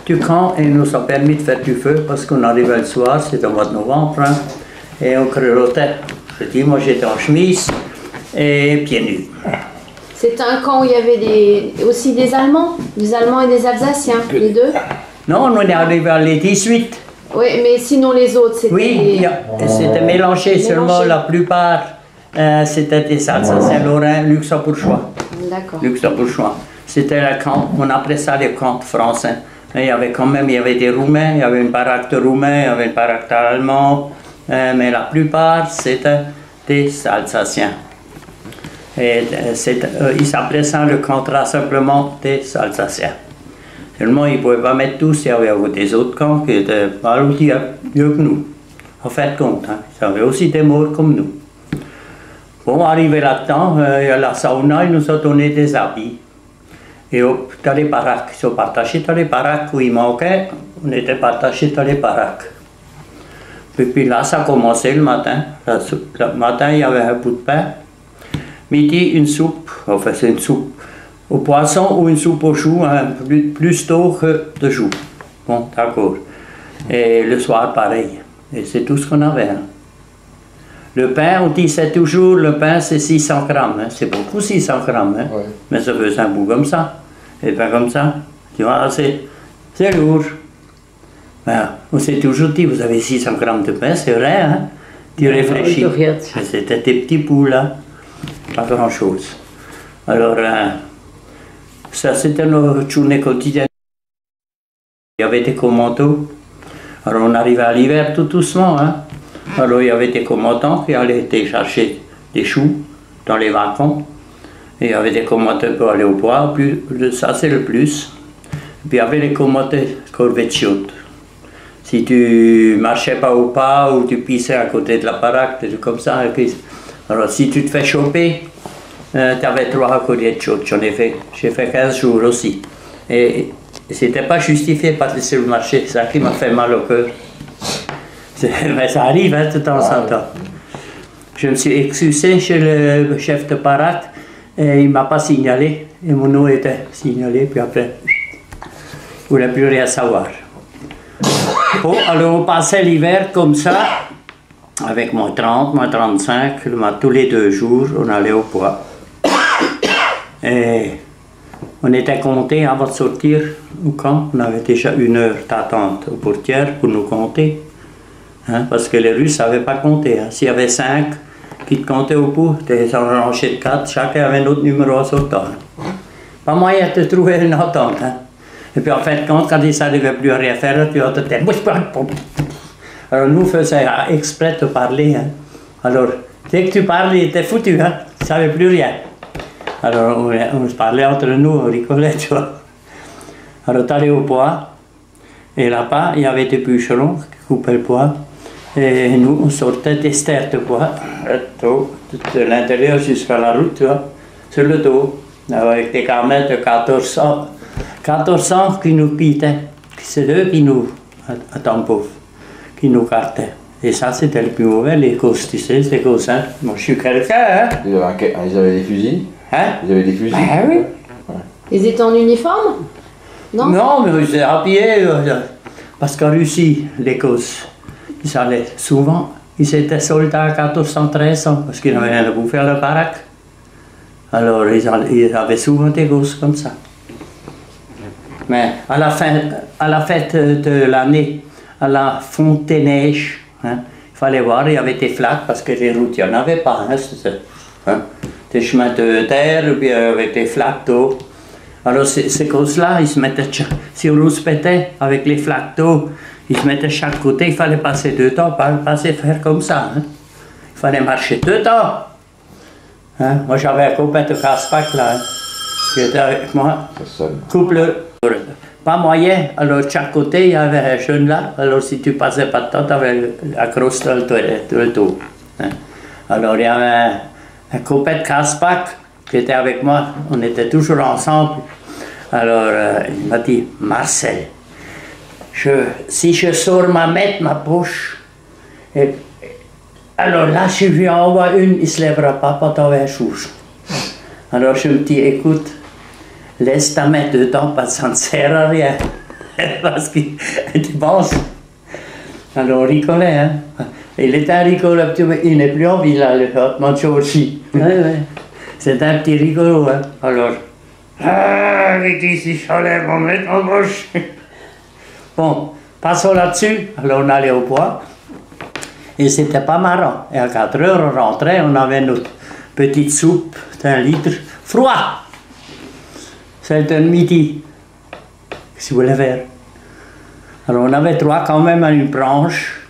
S1: du camp et nous a permis de faire du feu parce qu'on arrivait le soir, c'était au mois de novembre, hein, et on grelottait. Je dis, moi j'étais en chemise et pieds nus.
S2: C'est un camp où il y avait aussi des Allemands et des Alsaciens, les deux?
S1: Non, on est arrivé à les 18.
S2: Oui, mais sinon les autres, c'était...
S1: Oui, c'était mélangé, seulement la plupart, c'était des Alsaciens, Lorrains, luxembourgeois.
S2: D'accord.
S1: Luxembourgeois. C'était le camp, on appelait ça les camps français. Mais il y avait quand même, il y avait des Roumains, il y avait une baraque de Roumains, il y avait une baraque d'Allemands, mais la plupart c'était des Alsaciens. Et ils s'appelaient ça le camp simplement des Alsaciens. Seulement ils ne pouvaient pas mettre tous, il y avait des autres camps qui étaient pas aussi mieux que nous. En fait compte, hein. Ils avaient aussi des morts comme nous. Bon, arrivé là-dedans, la sauna, ils nous ont donné des habits. Et dans les baraques, ils sont partagés dans les baraques où il manquait, on était partagés dans les baraques. Et puis là, ça a commencé le matin. Le matin, il y avait un bout de pain. Midi, une soupe, enfin c'est une soupe au poisson ou une soupe aux choux, hein, plus tôt que de choux. Bon, d'accord. Et le soir, pareil. Et c'est tout ce qu'on avait. Hein. Le pain, on disait toujours, le pain c'est 600 grammes. Hein. C'est beaucoup 600 grammes. Hein. Ouais. Mais ça faisait un bout comme ça. Et pas comme ça. Tu vois, c'est lourd. Ben, on s'est toujours dit, vous avez 600 grammes de pain, c'est vrai, hein. Tu réfléchis. C'était des petits bouts là. Pas grand chose. Alors, ça c'était notre journée quotidienne. Il y avait des commandos. Alors on arrivait à l'hiver tout doucement. Hein. Alors il y avait des commandants qui allaient chercher des choux dans les wagons. Et il y avait des commandants pour aller au bois, ça c'est le plus. Et puis il y avait les commandants corvées chaudes. Si tu marchais pas au pas ou tu pissais à côté de la baraque, des trucs comme ça. Alors si tu te fais choper, tu avais 3 colliers de chaudes. J'ai fait 15 jours aussi. Et c'était pas justifié par le marché, c'est ça qui m'a fait mal au cœur. Mais ça arrive hein, de temps en temps. Je me suis excusé chez le chef de baraque et il ne m'a pas signalé. Et mon nom était signalé, puis après, il ne voulait plus rien savoir. Bon, alors on passait l'hiver comme ça, avec moins 30, moins 35, tous les 2 jours, on allait au bois. Et on était comptés avant de sortir au camp. On avait déjà 1 heure d'attente aux portières pour nous compter. Hein, parce que les Russes ne savaient pas compter. Hein. S'il y avait 5 qui te comptaient au bout, tu étais rangé de 4, chacun avait un autre numéro à sortant. Hein. Pas moyen de trouver une entente. Hein. Et puis en fait, quand ils ne savaient plus rien faire, tu entendais. Alors nous faisions exprès de parler. Hein. Alors, dès que tu parlais, il était foutu. Hein. Tu ne savais plus rien. Alors on se parlait entre nous, on rigolait, tu vois. Alors tu allais au bois, et là-bas, il y avait des bûcherons qui coupaient le bois. Et nous, on sortait des stères de bois, de l'intérieur jusqu'à la route, tu vois, sur le dos, avec des gamins de 1400 qui nous quittaient. C'est eux qui nous, à Tampov, qui nous gardaient. Et ça, c'était le plus mauvais, les causes, tu sais, ces causes, hein. Moi, je suis quelqu'un, hein.
S3: Ils avaient des fusils? Hein? Ils avaient des fusils?
S1: Ben oui.
S2: Ouais. Ils étaient en uniforme? Non?
S1: Non, mais ils étaient habillés, parce qu'en Russie, les causes, ils allaient souvent, ils étaient soldats à 1413 ans, parce qu'ils n'avaient rien à bouffer à la baraque. Alors, ils avaient souvent des causes comme ça. Mais à la fête de l'année, à la fonte des neiges, hein, il fallait voir, il y avait des flaques, parce que les routes, il n'y en avait pas. Hein, des chemins de terre, puis avec des flaques d'eau. Alors ces causes-là, ils se mettaient, si on se pétait avec les flaques d'eau, ils se mettaient de chaque côté, il fallait passer 2 temps, pas faire comme ça. Hein. Il fallait marcher 2 temps. Hein. Moi j'avais un copain de casse-pack là, hein, qui était avec moi. Couple, pas moyen, alors de chaque côté il y avait un jeune là, alors si tu passais pas de temps, tu avais la crosse dans le dos. Hein. Alors il y avait un copain de casse-pack qui était avec moi, on était toujours ensemble. Alors il m'a dit, Marcel, si je sors ma poche, et Alors là, je lui envoie une, il ne se lèvera pas pendant un jour. Alors je me dis, écoute, laisse ta main dedans parce que ça ne sert à rien. Parce que tu penses. Alors on rigolait, hein. Il était un rigolo, il n'est plus en vie là, le Hartmann aussi.
S4: Ouais, ouais.
S1: C'est un petit rigolo, hein. Alors, avec ici, j'enlève mon mettre en bouche. Bon, passons là-dessus. Alors on allait au bois. Et c'était pas marrant. Et à 4 heures, on rentrait, on avait notre petite soupe d'1 litre, froid. C'était le midi. Qu'est-ce que vous voulez faire? Alors on avait droit quand même à une branche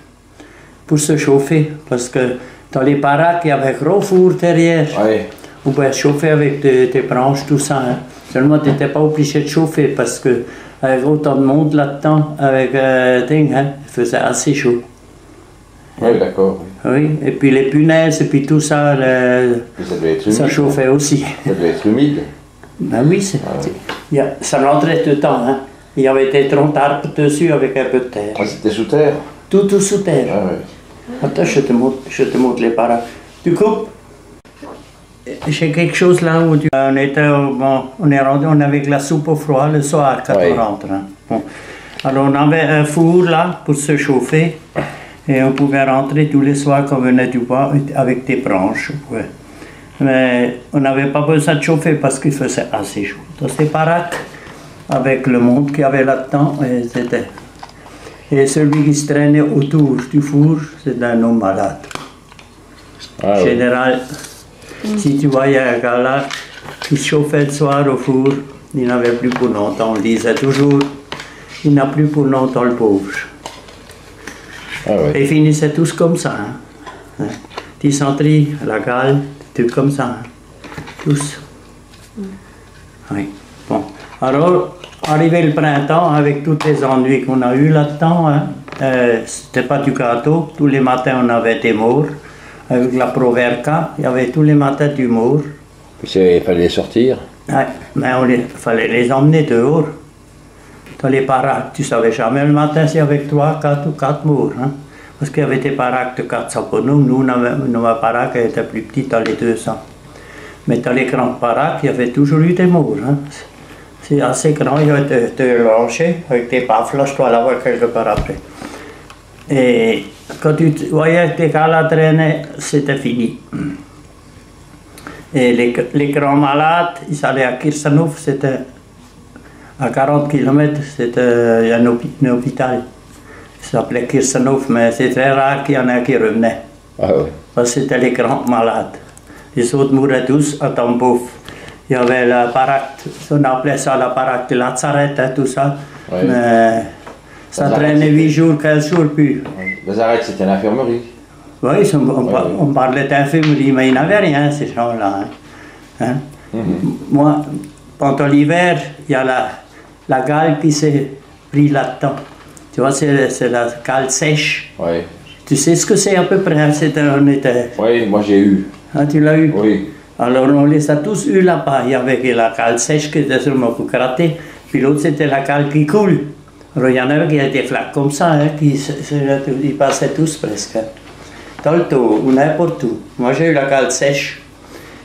S1: pour se chauffer. Parce que dans les baraques, il y avait un gros four derrière.
S3: Ouais.
S1: On pouvait chauffer avec des branches, tout ça. Hein. Seulement, tu n'étais pas obligé de chauffer parce que avec autant de monde là-dedans, avec ding, hein, il faisait assez chaud.
S3: Oui, d'accord. Oui.
S1: Oui, et puis les punaises, et puis tout ça,
S3: Ça devait être humide.
S1: ça chauffait aussi.
S3: Ça devait être humide.
S1: Ben oui, ça rentrait dedans. Hein. Il y avait des troncs d'arbres dessus avec un peu de terre.
S3: Ah, c'était sous terre?
S1: Tout sous terre.
S3: Ah, ouais.
S1: Attends, je te montre les paras. Tu coupes? J'ai quelque chose là où on était, bon, on avait de la soupe au froid le soir quand
S3: Oui.
S1: on rentre. Hein. Bon. Alors on avait un four là pour se chauffer et on pouvait rentrer tous les soirs quand on venait du bois avec des branches. Ouais. Mais on n'avait pas besoin de chauffer parce qu'il faisait assez chaud. Dans ces baraques, avec le monde qu'il y avait là-dedans, et celui qui se traînait autour du four, c'était un homme malade.
S3: Ah,
S1: En
S3: oui.
S1: général, si tu voyais un gars là qui se chauffait le soir au four, il n'avait plus pour longtemps. On disait toujours, il n'a plus pour longtemps le pauvre.
S3: Ah, ouais.
S1: Et ils finissaient tous comme ça. Hein. Dysenterie, la gale, tout comme ça. Hein. Tous. Oui. Bon. Alors, arrivé le printemps, avec tous les ennuis qu'on a eus là-dedans, hein, c'était pas du gâteau. Tous les matins, on avait des morts. Avec la Proverca, il y avait tous les matins du mort.
S3: Il fallait sortir.
S1: Ouais, mais il fallait les emmener dehors. Dans les baraques, tu savais jamais le matin s'il y avait 3, 4 ou 4 morts. Hein? Parce qu'il y avait des baraques de 400 pour nous. Nous, nos baraques étaient plus petites, dans les 200. Mais dans les grandes baraques, il y avait toujours eu des morts. Hein? C'est assez grand, il y avait de lanchers avec des baffes. Là, je dois l'avoir quelque part après. Et quand tu voyais que les gars là traînaient, c'était fini. Et les grands malades, ils allaient à Kirsanov, c'était à 40 km, c'était un hôpital. Ça s'appelait Kirsanov, mais c'est très rare qu'il y en ait qui revenaient.
S3: Ah, ouais.
S1: Parce que c'était les grands malades. Les autres mouraient tous à Tambov. Il y avait la baraque, on appelait ça la baraque de Lazaret, hein, tout ça.
S3: Ouais.
S1: Mais ça traînait 8 jours, 15 jours plus.
S3: Lazaret, c'était l'infirmerie.
S1: Oui, on parlait d'infirmerie, mais ils n'avaient rien, ces gens-là. Hein. Moi, pendant l'hiver, il y a la gale qui s'est prise là-dedans. Tu vois, c'est la gale sèche.
S3: Oui.
S1: Tu sais ce que c'est à peu près? Hein?
S3: Oui, moi j'ai eu.
S1: Ah, tu l'as eu?
S3: Oui.
S1: Alors on les a tous eu là-bas. Il y avait la cale sèche qui était seulement pour gratter, puis l'autre c'était la cale qui coule. Alors il y en avait qui avaient des flaques comme ça, hein, ils passaient tous presque. Dans le dos ou n'importe où. Moi j'ai eu la cale sèche.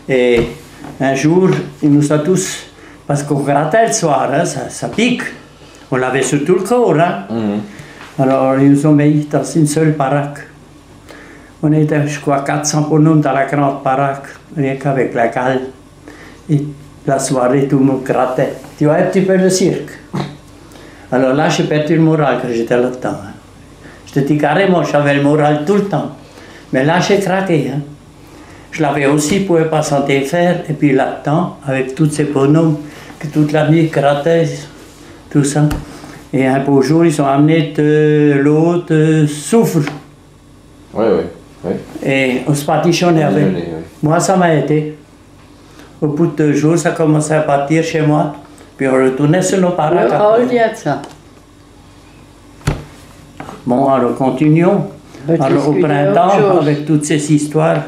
S1: Et un jour, il nous a tous, parce qu'on grattait le soir, hein, ça pique. On l'avait sur tout le corps. Hein. Alors ils nous ont mis dans une seule baraque. On était, je crois, 400 pour nous dans la grande baraque, rien qu'avec la cale. Et la soirée, tout le monde grattait. Tu vois un petit peu le cirque. Alors là, j'ai perdu le moral quand j'étais là-dedans. Hein. Je te dis carrément, j'avais le moral tout le temps. Mais là, j'ai craqué. Hein. Je l'avais aussi pour ne pas s'en défaire. Et puis là-dedans, avec tous ces bonhommes qui toute la nuit grattaient, tout ça. Et un beau jour, ils ont amené de l'eau de soufre.
S3: Oui, oui. Oui.
S1: Et on se partichonnait avec.
S3: Oui.
S1: Moi, ça m'a aidé. Au bout de 2 jours, ça commençait à partir chez moi. Puis on retournait sur nos baraques.
S4: On dit ça.
S1: Bon, alors continuons. Alors au printemps, avec toutes ces histoires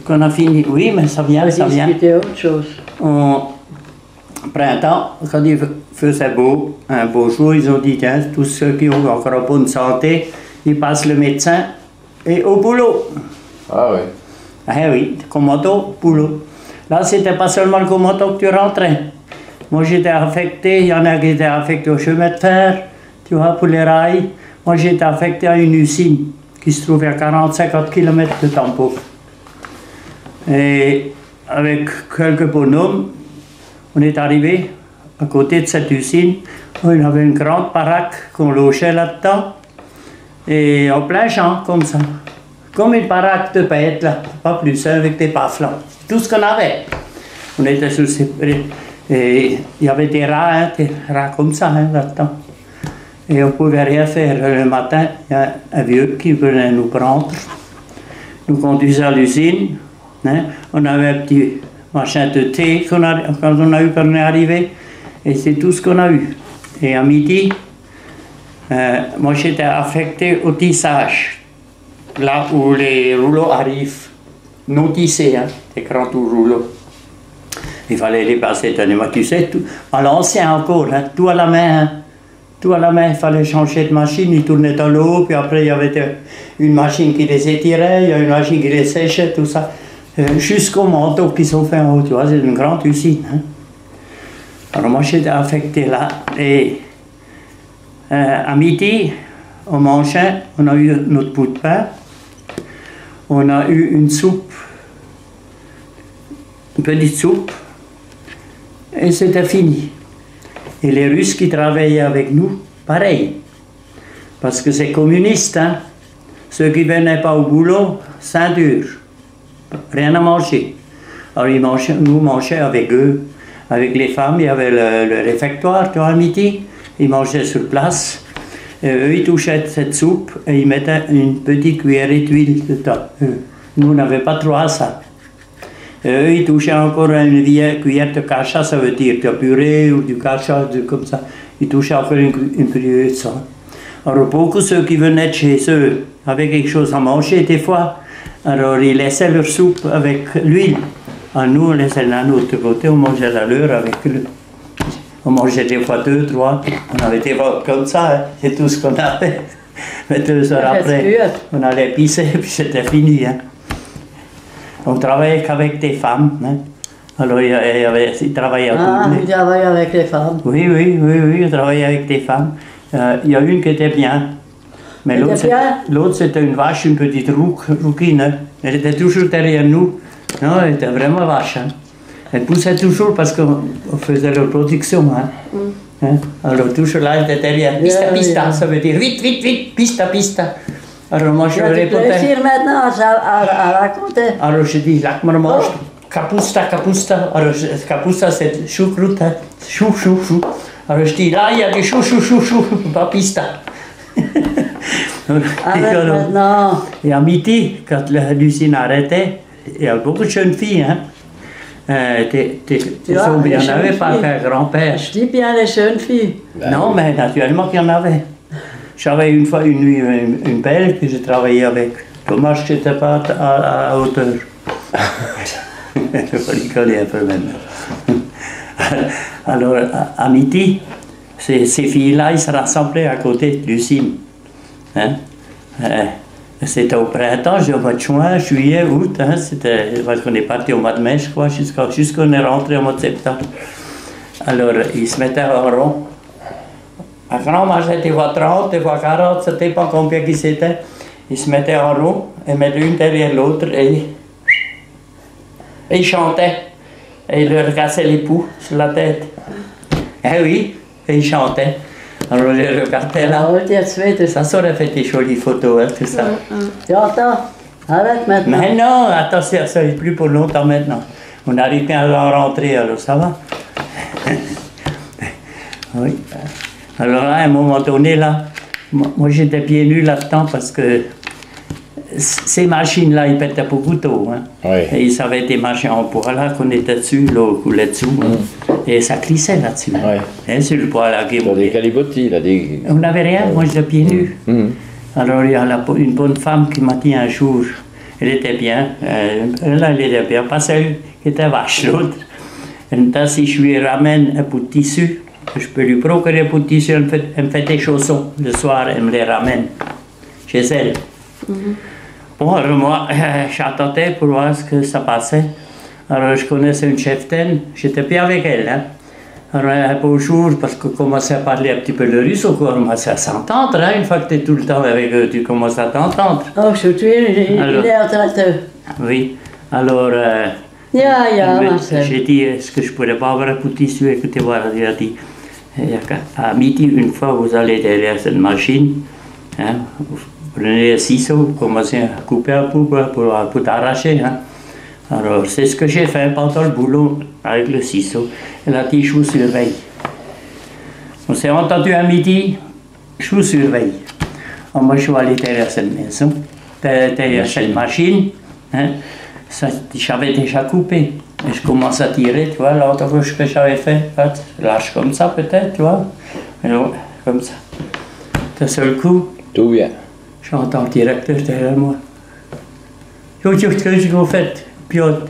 S1: qu'on a fini. Oui, mais ça vient, ça vient.
S4: Autre chose.
S1: Au printemps, quand il faisait beau, un beau jour, ils ont dit, tiens, tous ceux qui ont encore bonne santé, ils passent le médecin et au boulot.
S3: Ah oui.
S1: Ah oui, commando, boulot. Là, c'était pas seulement le commando que tu rentrais. Moi, j'étais affecté, il y en a qui étaient affectés au chemin de fer, tu vois, pour les rails. Moi, j'étais affecté à une usine qui se trouvait à 40-50 km de Tampo. Et avec quelques bonhommes, on est arrivé à côté de cette usine. Où il y avait une grande baraque qu'on logeait là-dedans. Et en plein champ, comme ça. Comme une baraque de bêtes, là. Pas plus, hein, avec des baffes, là. Tout ce qu'on avait. On était sur ces... Et il y avait des rats comme ça, hein, là-dedans. Et on ne pouvait rien faire. Le matin, il y a un vieux qui venait nous prendre, nous conduisait à l'usine. Hein. On avait un petit machin de thé quand on a eu quand on est arrivé. Et c'est tout ce qu'on a eu. Et à midi, moi j'étais affecté au tissage. Là où les rouleaux arrivent, non tissés, hein, des grands rouleaux. Il fallait les passer, tenez-moi, tu sais, tout, à l'ancien encore, hein, tout à la main. Hein. Tout à la main, il fallait changer de machine, ils tournaient dans l'eau, puis après il y avait une machine qui les étirait, il y a une machine qui les séchait, tout ça. Jusqu'aux manteaux qui sont faits en haut, tu vois, c'est une grande usine. Hein. Alors moi j'étais affecté là, et à midi, on mangeait, on a eu notre bout de pain, on a eu une soupe, une petite soupe, et c'était fini. Et les Russes qui travaillaient avec nous, pareil. Parce que c'est communiste, hein. Ceux qui ne venaient pas au boulot, c'est dur. Rien à manger. Alors nous mangeons avec eux. Avec les femmes, il y avait le réfectoire, tu vois, à midi. Ils mangeaient sur place. Et eux, ils touchaient cette soupe et ils mettaient une petite cuillerée d'huile dedans. Nous, on n'avait pas trop à ça. Eux, ils touchaient encore une vieille cuillère de cacha, ça veut dire de purée ou du cacha, comme ça. Ils touchaient encore une cuillère de ça. Alors, beaucoup ceux qui venaient de chez eux avaient quelque chose à manger, des fois. Alors, ils laissaient leur soupe avec l'huile. Alors, nous, on laissait la nôtre côté, on mangeait la leur avec l'huile. On mangeait des fois 2, 3. On avait des fois comme ça, hein. C'est tout ce qu'on avait. Mais 2 heures après, on allait pisser, puis c'était fini. Hein. On travaillait qu'avec des femmes. Hein. Alors, ils travaillaient à tourner.
S4: Ah, vous travaillez avec les femmes?
S1: Oui, on travaillait avec des femmes. Il y a une qui était bien. Mais l'autre, c'était une vache, une petite rouquine. Hein. Elle était toujours derrière nous. Non, elle était vraiment vache. Hein. Elle poussait toujours parce qu'on faisait leur production. Hein. Hein? Alors, toujours là, elle était derrière. Pista, pista, ça veut dire vite, vite, vite, pista, pista. Alors moi je répondais.
S4: Plaisir maintenant à raconter.
S1: Alors je dis, là que je mange, capusta. Alors capusta c'est choucroute, hein. Chou. Alors je dis, là il y a des chou, pas pista.
S4: Maintenant.
S1: Et à midi, quand l'usine arrêtait, il y a beaucoup de jeunes filles, hein. Il n'y en avait pas qu'un grand-père.
S4: Je dis bien les jeunes filles.
S1: Non, mais naturellement qu'il y en avait. J'avais une fois une belle que j'ai travaillé avec. Dommage que je n'étais pas à hauteur. Je faut rigoler un peu même. Alors, à midi, ces filles-là, ils se rassemblaient à côté de l'usine. Hein? C'était au printemps, au mois de juin, juillet, août. Hein? C'était parce qu'on est parti au mois de mai, je crois, jusqu'on est rentré au mois de septembre. Alors, ils se mettaient en rond. À grand marché, des fois 30, des fois 40, ça dépend combien qu'ils étaient. Ils se mettaient en rond, et mettaient l'une derrière l'autre, et ils chantaient. Et ils leur cassaient les poux sur la tête. Eh oui, et ils chantaient. Alors je les regardais là. Ça aurait fait des jolies photos, hein, tout ça.
S4: Tu entends? Arrête maintenant.
S1: Mais non, attention, ça n'est plus pour longtemps maintenant. On arrive bien à rentrer, alors ça va. Oui. Alors là, à un moment donné, là, moi j'étais pieds nus là-dedans parce que ces machines-là, ils pétaient beaucoup d'eau. Hein.
S3: Oui.
S1: Et ils avaient des machines en bois là qu'on était dessus, l'eau coulait dessous. Et ça glissait là-dessus.
S3: Oui.
S1: Et sur le bois là qui
S3: montait. Des calibotis, là, des...
S1: On n'avait rien, moi j'étais pieds nus. Alors il y a une bonne femme qui m'a dit un jour, elle était bien, elle était bien, pas celle qui était vache, l'autre. Si je lui ramène un bout de tissu, je peux lui procurer un bout de tissu, elle me fait des chaussons. Le soir, elle me les ramène chez elle. Bon, alors moi, j'attendais pour voir ce que ça passait. Alors, je connaissais une cheftaine, j'étais bien avec elle. Hein. Alors, un beau jour, parce qu'on commençait à parler un petit peu le russe, on commençait à s'entendre. Hein. Une fois que tu es tout le temps avec eux, tu commences à t'entendre.
S4: Oh, je suis il est en train de...
S1: Oui, alors... j'ai dit, est-ce que je pourrais pas avoir un petit tissu? Écoutez, voilà, il a dit, à midi, une fois, vous allez derrière cette machine, hein, vous prenez un ciseau, vous commencez à couper un peu pour t'arracher. Hein. Alors, c'est ce que j'ai fait pendant le boulot avec le ciseau. Elle a dit, je vous surveille. On s'est entendu à midi, je vous surveille. Alors, moi, je suis allé derrière cette maison, derrière cette machine. Hein. J'avais déjà coupé. Et je commence à tirer, tu vois, l'autre fois que j'avais fait. Lâche comme ça, peut-être, tu vois. Alors, comme ça. D'un seul coup,
S3: tout bien.
S1: J'entends le directeur derrière moi. Qu'est-ce que vous faites, Piotr?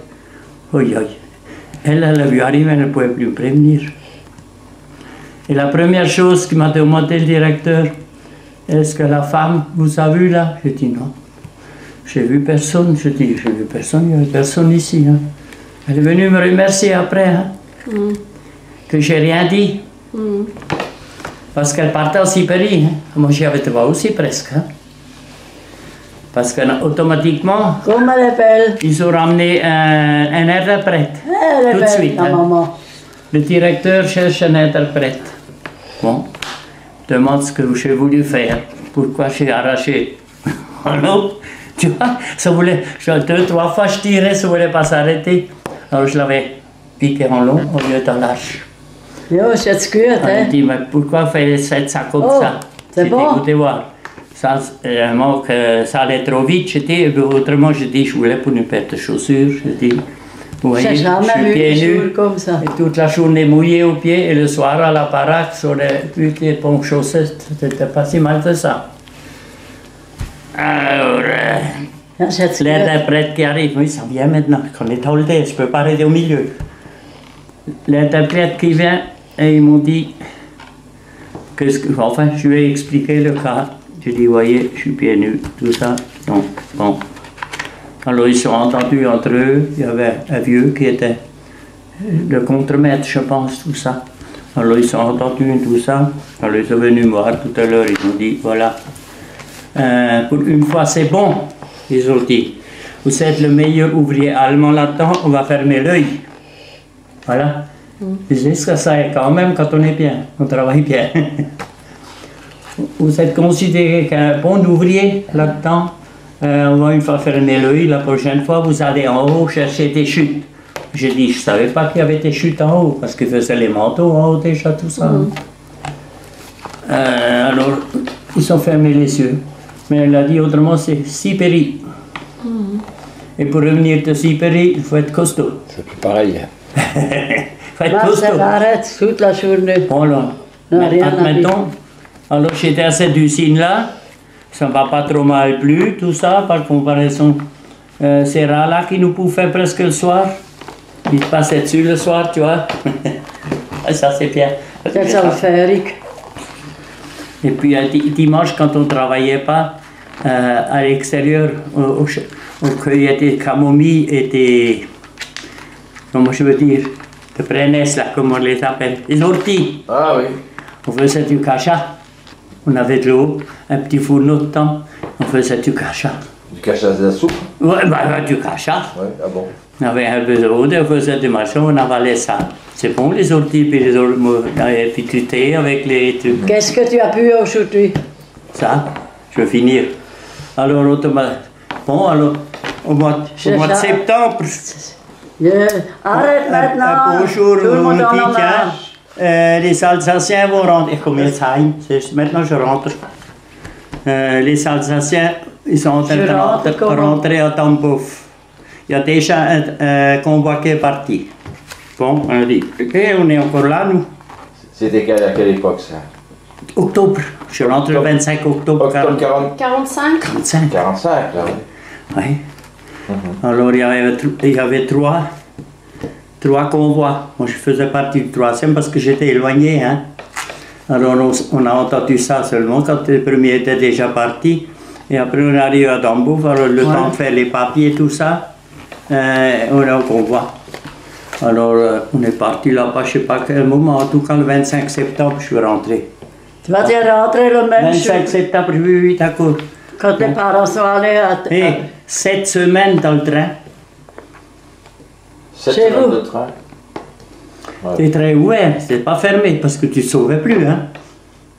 S1: Oui. Elle a vu arriver, elle ne pouvait plus me prévenir. Et la première chose qui m'a demandé le directeur, est-ce que la femme vous a vu là? J'ai dit non. J'ai vu personne. Je dis, j'ai vu personne, il n'y avait personne ici. Hein. Elle est venue me remercier après, hein, que j'ai rien dit. Parce qu'elle partait en Sibérie. Hein. Moi, j'y avais droit aussi presque. Hein. Parce qu'automatiquement,
S4: comment elle appelle?
S1: Ils ont ramené un interprète. Tout de suite. Hein.
S4: Maman.
S1: Le directeur cherche un interprète. Bon, demande ce que j'ai voulu faire. Pourquoi j'ai arraché. Alors, tu vois, ça voulait, 2-3 fois je tirais, ça voulait pas s'arrêter. Alors je l'avais piqué en long au lieu d'en lâche.
S4: Yo, c'est ce que tu as.
S1: Elle dit, mais pourquoi faire ça comme ça?
S4: C'est bon.
S1: Écoutez voir. Ça, ça allait trop vite, autrement je dis, je voulais pour une paire de chaussures. Je dis, vous voyez, je suis pieds nus,
S4: comme ça.
S1: et toute la journée mouillée aux pieds, et le soir à la baraque, sur les ponts chaussettes, c'était pas si mal que ça. Alors, l'interprète qui arrive, oui, ça vient maintenant, qu'on est holdé, je ne peux pas arrêter au milieu. L'interprète qui vient, et ils m'ont dit, enfin, je lui ai expliqué le cas. Je dis, voyez, je suis pieds nus, tout ça. Donc, bon. Alors, ils sont entendus entre eux. Il y avait un vieux qui était le contremaître, je pense, tout ça. Alors, ils sont entendus, tout ça. Alors, ils sont venus me voir tout à l'heure. Ils m'ont dit, voilà. Pour une fois, c'est bon, ils ont dit. Vous êtes le meilleur ouvrier allemand là-dedans, on va fermer l'œil. Voilà. C'est ce que ça est quand même quand on est bien, on travaille bien. Vous êtes considéré qu'un bon ouvrier là-dedans, on va une fois fermer l'œil, la prochaine fois vous allez en haut chercher des chutes. J'ai dit, je ne savais pas qu'il y avait des chutes en haut, parce qu'ils faisaient les manteaux en haut déjà, tout ça. Alors, ils ont fermé les yeux. Mais elle a dit autrement, c'est Sibérie. Et pour revenir de Sibérie, il faut être costaud.
S3: C'est plus pareil.
S1: Il faut être costaud.
S4: Arrête toute la journée.
S1: Voilà. Maintenant, alors j'étais à cette usine-là, ça ne va pas trop mal plus, tout ça, par comparaison. C'est là qui nous bouffait presque le soir. Il passait dessus le soir, tu vois. Ça, c'est bien.
S4: C'est ça le fait, Eric.
S1: Et puis dimanche, quand on ne travaillait pas à l'extérieur, on cueillait des camomilles et des. Comment je veux dire? Des prennesses, là, comme on les appelle. Des orties.
S3: Ah oui.
S1: On faisait du cacha. On avait de l'eau, un petit fourneau dedans. On faisait du cacha.
S3: Du cacha, c'est de la soupe?
S1: Oui, du cacha.
S3: Oui, ah bon.
S1: On avait un peu d'eau, on faisait du machin, on avalait ça. C'est bon, les orties, puis puis du thé avec les trucs.
S4: Qu'est-ce que tu as pu aujourd'hui?
S1: Ça, je vais finir. Alors, bon, alors, au mois de septembre,
S4: arrête maintenant.
S1: Un beau jour, on me dit, tiens, les Alsaciens vont rentrer. Comme jetzt heim, maintenant je rentre. Les Alsaciens, ils sont en train de rentrer à Tambov. Il y a déjà un convoi qui est parti. Bon, on a dit, ok, on est encore là, nous.
S3: C'était à quelle époque, ça?
S1: Octobre. Je rentre le 25 octobre.
S2: 45.
S1: 45.
S3: 45, là, oui.
S1: Oui. Alors, il y avait trois convois. Moi, je faisais partie du troisième parce que j'étais éloigné. Hein. Alors, on a entendu ça seulement quand le premier était déjà parti. Et après, on arrive à Dambouf, alors le temps de faire les papiers, tout ça, on est au convoi. Alors, on est parti là-bas, je ne sais pas à quel moment, en tout cas le 25 septembre, je suis rentré.
S4: Tu vas dire rentrer le même
S1: 25 septembre, oui, d'accord.
S4: Quand tes parents sont allés à...
S1: Et 7 semaines dans le train.
S3: 7
S4: Chez
S3: semaines
S4: vous?
S3: de train. Ouais.
S1: C'est très ouvert, c'est pas fermé, parce que tu ne sauvais plus, hein.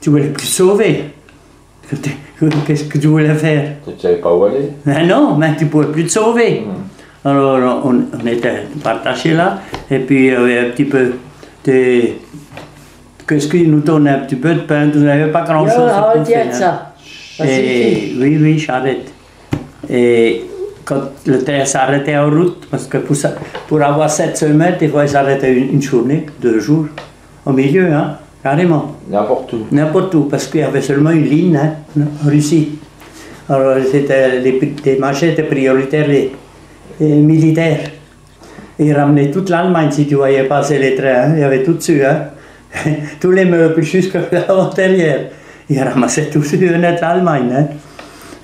S1: Tu voulais plus sauver. Qu'est-ce que tu voulais faire?
S3: Tu ne savais pas où aller?
S1: Ben non, mais tu ne pouvais plus te sauver. Alors, on était partagés là, et puis il y avait un petit peu de... Qu'est-ce qu'il nous donnait? Un petit peu de pain, tu n'avais pas grand-chose à
S4: on
S1: bouffer,
S4: tient
S1: hein.
S4: ça. Ça
S1: Et,
S4: suffit.
S1: oui, j'arrête. Et quand le train s'arrêtait en route, parce que pour avoir 7 semaines, des fois, ils s'arrêtaient une journée, 2 jours, au milieu, hein, carrément.
S3: N'importe où.
S1: N'importe où, parce qu'il y avait seulement une ligne, hein, en Russie. Alors, c'était les marchés étaient prioritaires, les militaires. Ils ramenaient toute l'Allemagne, si tu voyais passer les trains, hein, il y avait tout dessus, hein. Tous les meubles jusqu'à l'intérieur. Ils ramassaient tout sur l'Allemagne, hein.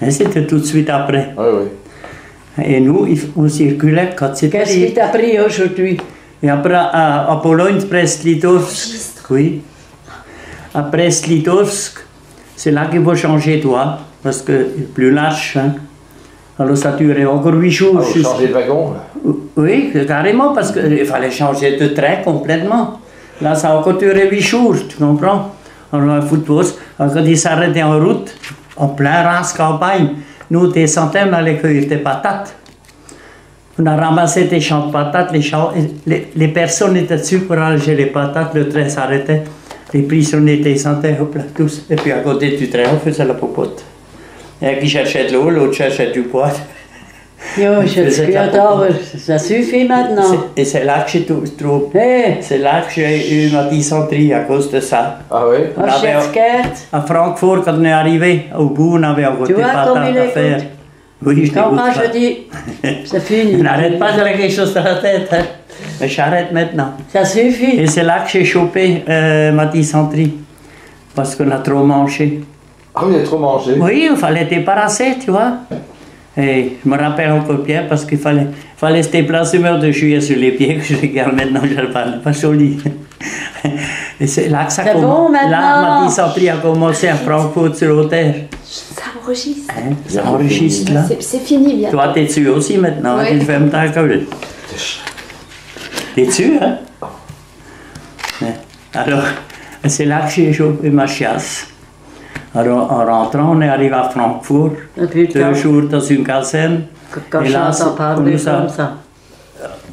S1: Et c'était tout de suite après.
S3: Oui, oui.
S1: Et nous, on circulait quand c'était...
S4: Qu'est-ce qui t'a pris aujourd'hui?
S1: Et après, à Pologne, Brest-Litovsk, oui. À Brest-Litovsk, c'est là qu'il faut changer, toi, parce que c'est plus large, hein. Alors ça durait encore 8 jours.
S3: Ah, vous changez de wagon, là?
S1: Oui, carrément, parce qu'il fallait changer de train complètement. Là, ça a encore duré 8 jours, tu comprends? Alors, un foot poste, quand ils s'arrêtaient en route, en plein race campagne, nous, des centaines, on allait cueillir des patates. On a ramassé des champs de patates, les personnes étaient dessus pour alléger les patates, le train s'arrêtait, les prisonniers descendaient, hop là, tous, et puis à côté du train, on faisait la popote. Et qui cherchait de l'eau, l'autre cherchait du poids.
S4: Yo, ça suffit maintenant.
S1: Et c'est là que j'ai trouvé.
S4: Hé,
S1: C'est là que j'ai eu ma dysenterie à cause de ça.
S3: Ah oui?
S1: On
S4: un
S1: avait-
S4: chef-quête.
S1: À Francfort, quand on est arrivé, au bout, on avait encore
S4: Tu
S1: des
S4: vois
S1: patates
S4: comme il
S1: à
S4: écoute?
S1: faire. Oui, je
S4: Quand moi
S1: l'écoute
S4: je
S1: pas.
S4: dis, c'est fini.
S1: N'arrête pas de faire quelque chose dans la tête. Hein. Mais j'arrête maintenant.
S4: Ça suffit.
S1: Et c'est là que j'ai chopé ma dysenterie. Parce qu'on a trop mangé.
S3: Ah, vous avez trop mangé?
S1: Oui, il fallait débarrasser, tu vois. Et je me rappelle encore bien parce qu'il fallait se déplacer de juillet sur les pieds, que je regarde maintenant, je ne parle pas joli. Et c'est là que ça
S4: C'est
S1: commence.
S4: bon, maintenant.
S1: Là, ma dysenterie a commencé à Francfort sur l'Oder.
S2: Ça enregistre.
S1: Hein, ça enregistre là.
S2: C'est fini bientôt.
S1: Toi, t'es dessus aussi maintenant,
S2: Ouais.
S1: hein, tu fermes ta gueule. T'es dessus, hein? Ouais. Alors, c'est là que j'ai chopé ma chasse. Alors, en rentrant, on est arrivé à Francfort,
S4: Et puis,
S1: 2 jours dans une caserne.
S4: quand
S1: Et là,
S4: j'entends parler comme ça.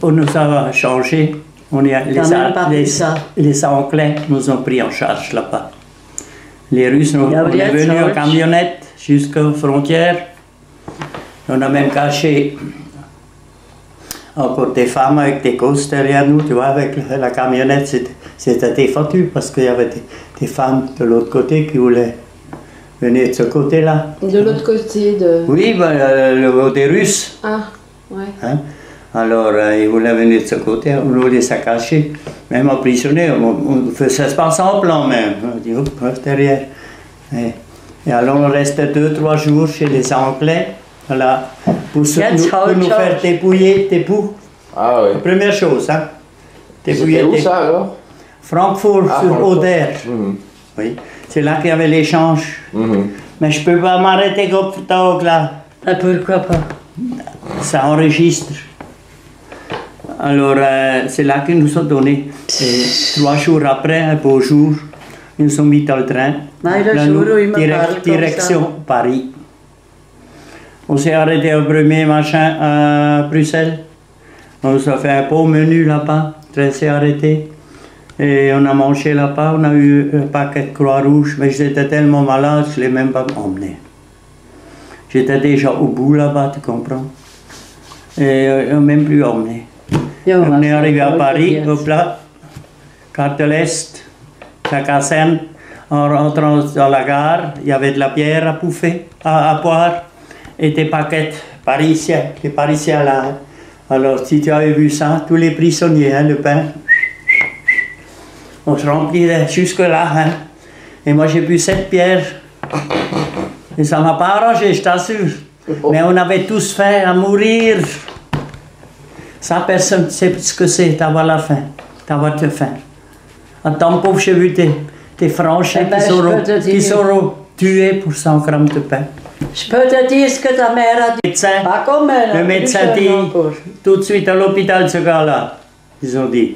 S1: On nous a changé.
S4: T'as même pas pris ça.
S1: Les Anglais nous ont pris en charge là-bas. Les Russes, on
S4: Ja,
S1: est
S4: jetzt
S1: venus en
S4: Deutsch.
S1: camionnette jusqu'aux frontières. On a même caché encore des femmes avec des gosses derrière nous, tu vois, avec la camionnette, c'était défendu parce qu'il y avait des femmes de l'autre côté qui voulaient venir de ce côté-là.
S2: De l'autre côté de...
S1: Oui, ben, le côté russe.
S2: Ah, ouais.
S1: Hein? Alors, ils voulaient venir de ce côté, on voulait se cacher. Même en prisonnier, on faisait pas semblant même. On dit, hop, derrière. Et alors, on restait 2-3 jours chez les Anglais, voilà, pour nous faire dépouiller des poux.
S3: Ah oui.
S1: Première chose, hein. Dépouiller
S3: C'était où
S1: des
S3: ça alors?
S1: Francfort
S3: Ah,
S1: sur
S3: Francfort.
S1: Oder.
S3: Mhm.
S1: Oui, c'est là qu'il y avait l'échange.
S3: Mhm.
S1: Mais je peux pas m'arrêter comme ça, là.
S4: Ah, pourquoi pas?
S1: Ça enregistre. Alors, c'est là qu'ils nous ont donné. Et 3 jours après, un beau jour, ils nous ont mis dans le train.
S4: Mais le
S1: Là,
S4: jour
S1: nous,
S4: où il me parle comme
S1: direction Paris. On s'est arrêté au premier machin à Bruxelles. On s'est fait un beau menu là-bas. Le train s'est arrêté. Et on a mangé là-bas. On a eu un paquet de Croix-Rouge. Mais j'étais tellement malade, je ne l'ai même pas emmené. J'étais déjà au bout là-bas, tu comprends. Et on n'a même plus emmené.
S4: Jo,
S1: On est arrivé à Paris,
S4: au
S1: hop là, carte de l'Est, la caserne. En rentrant dans la gare, il y avait de la bière à bouffer, à boire, et des paquets parisiens, des parisiens là. Hein. Alors, si tu avais vu ça, tous les prisonniers, hein, le pain, on se remplissait jusque-là. Hein. Et moi, j'ai bu 7 bières. Et ça m'a pas arrangé, je t'assure. Mais on avait tous faim à mourir. Ça, personne ne sait ce que c'est d'avoir la faim, d'avoir faim. En tant que pauvre, j'ai vu tes franchins qui seront tués pour 100 grammes de pain.
S4: Je peux te dire ce que ta mère a dit.
S1: Médecin,
S4: Pas comme elle.
S1: le médecin dit tout de suite à l'hôpital, ce gars-là. Ils ont dit.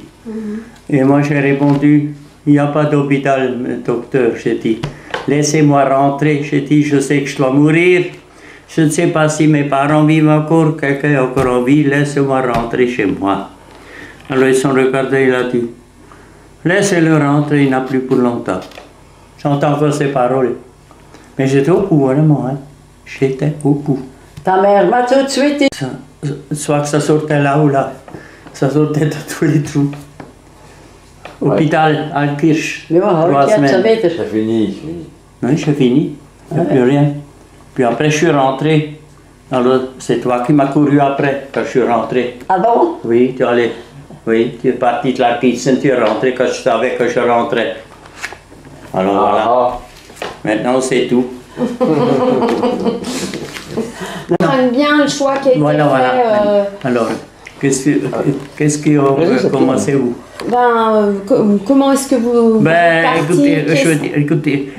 S1: Et moi, j'ai répondu, il n'y a pas d'hôpital, docteur. J'ai dit, laissez-moi rentrer. J'ai dit, je sais que je dois mourir. Je ne sais pas si mes parents vivent encore, quelqu'un est encore en vie, laissez-moi rentrer chez moi. Alors ils sont regardés, il a dit, laissez-le rentrer, il n'a plus pour longtemps. J'entends encore ces paroles. Mais j'étais au bout, vraiment, hein. J'étais au bout.
S4: Ta mère m'a tout de suite dit.
S1: Soit que ça sortait là ou là, ça sortait de tous les trous. Hôpital, Altkirch,
S4: Ja,
S1: 3
S4: 4
S1: semaines.
S4: meter.
S3: C'est fini, c'est fini.
S1: Oui, j'ai fini, il n'y a plus rien. Puis après, je suis rentré. Alors, c'est toi qui m'as couru après, quand je suis rentré.
S4: Ah bon?
S1: Oui, tu es allé. Oui, tu es parti de la kitchen, tu es rentré quand je savais que je rentrais. Alors voilà,
S3: Ah,
S1: maintenant c'est tout.
S2: Prenne bien le choix qui a été
S1: Voilà,
S2: fait.
S1: voilà. Alors, qu'est-ce qui a commencé où?
S2: Comment est-ce que vous
S1: Ben,
S2: êtes parti?
S1: écoutez, je veux dire, écoutez,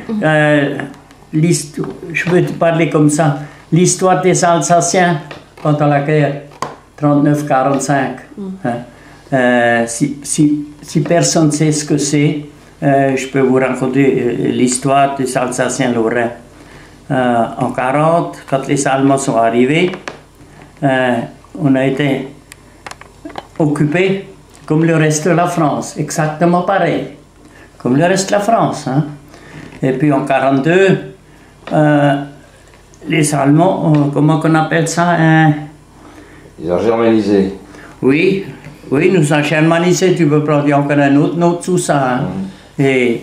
S1: je veux te parler comme ça. L'histoire des Alsaciens pendant la guerre, 39-45. Si personne ne sait ce que c'est, je peux vous raconter l'histoire des Alsaciens lorrains. En 40, quand les Allemands sont arrivés, on a été occupés comme le reste de la France, exactement pareil, comme le reste de la France. Hein. Et puis en 42, les Allemands, comment on appelle ça?
S3: ils ont germanisé.
S1: Oui, nous avons germanisé, tu peux prendre encore un autre nom sous ça. Hein. Et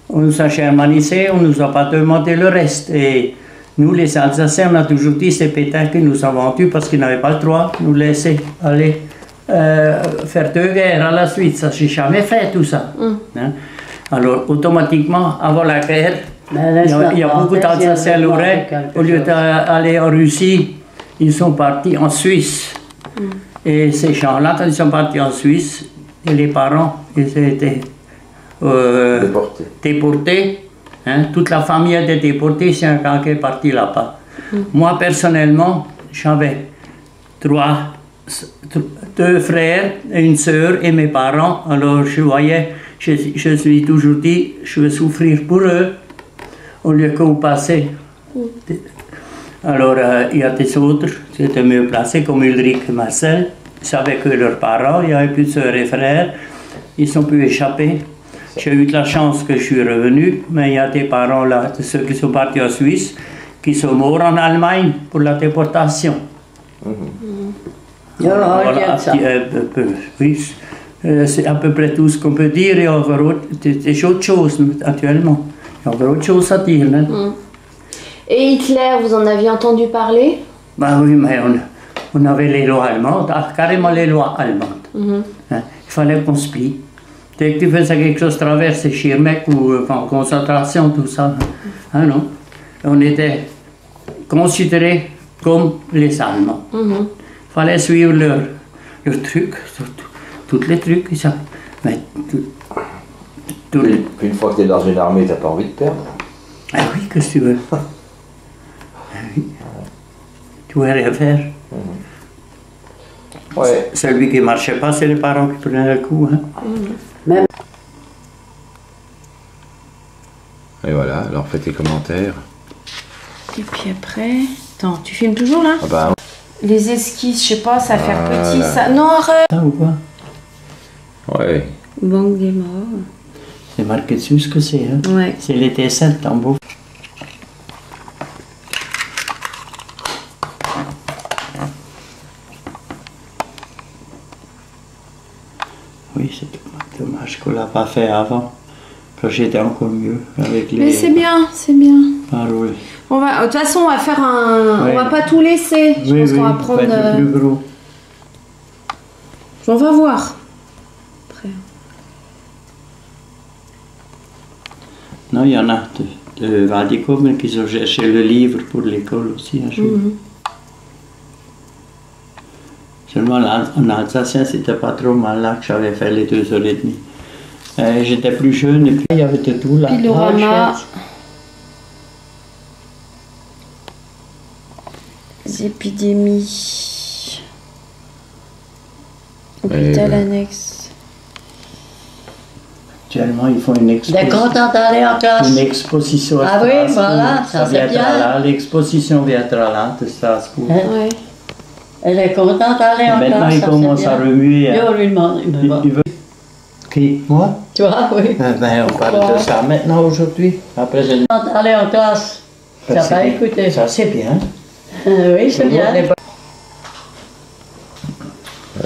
S1: on nous a germanisé, on ne nous a pas demandé le reste. Et nous, les Alsaciens, on a toujours dit c'est Pétain qui nous a vendus parce qu'il n'avait pas le droit de nous laisser aller faire 2 guerres à la suite. Ça, j'ai jamais fait tout ça. Hein. Alors, automatiquement, avant la guerre, il y a beaucoup d'Alsaciens lorrains, au lieu d'aller en Russie, ils sont partis en Suisse. Et ces gens-là, quand ils sont partis en Suisse, et les parents, ils étaient déportés. Hein, toute la famille a été déportée, c'est un gars qui est parti là-bas. Moi, personnellement, j'avais 2 frères et une sœur et mes parents. Alors, je voyais, je me suis toujours dit, je vais souffrir pour eux, au lieu que vous passez. Alors, il y a des autres qui étaient mieux placés, comme Ulrich et Marcel. Ils savaient que leurs parents, il n'y avait plus de sœurs et frères. Ils ont pu échapper. J'ai eu de la chance que je suis revenu, mais il y a des parents là, de ceux qui sont partis en Suisse, qui sont morts en Allemagne pour la déportation. Voilà, oui, c'est à peu près tout ce qu'on peut dire. Il y a encore des autres choses actuellement. Il y a encore autre chose à dire. Hein.
S2: Et Hitler, vous en aviez entendu parler?
S1: Ben oui, mais on avait les lois allemandes, carrément les lois allemandes. Hein. Il fallait qu'on se plie. Dès que tu faisais quelque chose travers ces Schirmeck ou en concentration, tout ça, hein, non? On était considérés comme les Allemands. Il fallait suivre leur truc, tous les trucs. Ça. Mais
S3: Une fois que tu es dans une armée, tu n'as pas envie de perdre.
S1: Ah oui, qu'est-ce que tu veux? Ah oui. Tu ne pouvais rien faire.
S3: Ouais.
S1: Celui qui ne marchait pas, c'est les parents qui prenaient le coup. Hein.
S4: Même.
S3: Et voilà, alors fais tes commentaires.
S2: Et puis après... Attends, tu filmes toujours là?
S3: Ah bah,
S2: Les esquisses, je sais pas, ça va faire petit, ça... Non, arrête!
S1: Ça ou quoi?
S3: ouais.
S2: Banque des morts.
S1: C'est marqué dessus ce que c'est. Hein.
S2: Ouais.
S1: C'est les dessins de tambour. Oui, c'est dommage qu'on ne l'a pas fait avant, quand j'étais encore mieux avec les
S2: Mais c'est bien, c'est bien.
S1: paroles.
S2: On va, de toute façon, on va faire un...
S1: Ouais.
S2: On va pas tout laisser. Je pense qu'on va prendre...
S1: faites le plus gros.
S2: On va voir. Après.
S1: Non, il y en a de Waldicum qui ont cherché le livre pour l'école aussi un jour. Seulement en alsacien, c'était pas trop mal là que j'avais fait les 2h30. J'étais plus jeune et puis il y avait de tout là.
S2: Pilorama. Les épidémies. Hôpital annexe.
S1: Actuellement, ils font une
S4: T'es
S1: exposition.
S4: content d'aller en classe?
S1: Une exposition à
S4: Ah oui,
S1: Strasbourg.
S4: voilà, ça c'est
S1: viendra
S4: bien.
S1: là, l'exposition viendra là de Strasbourg.
S4: Hein?
S2: Ouais.
S4: Elle est contente d'aller en
S1: Maintenant,
S4: classe,
S1: il
S4: ça
S1: commence
S4: c'est
S1: à
S4: bien.
S1: remuer.
S4: Et on lui demande, il me va.
S1: Il veut... Qui? Moi?
S4: Toi, oui.
S1: Ben, on parle de ça maintenant aujourd'hui. Après, j'ai...
S4: Contente d'aller en classe. Tu n'as pas écouté.
S1: Ça, c'est bien.
S4: Oui, c'est bien.
S3: Eh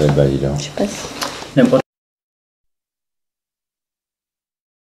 S3: ben, dis donc.
S2: Je sais pas si...
S1: N'importe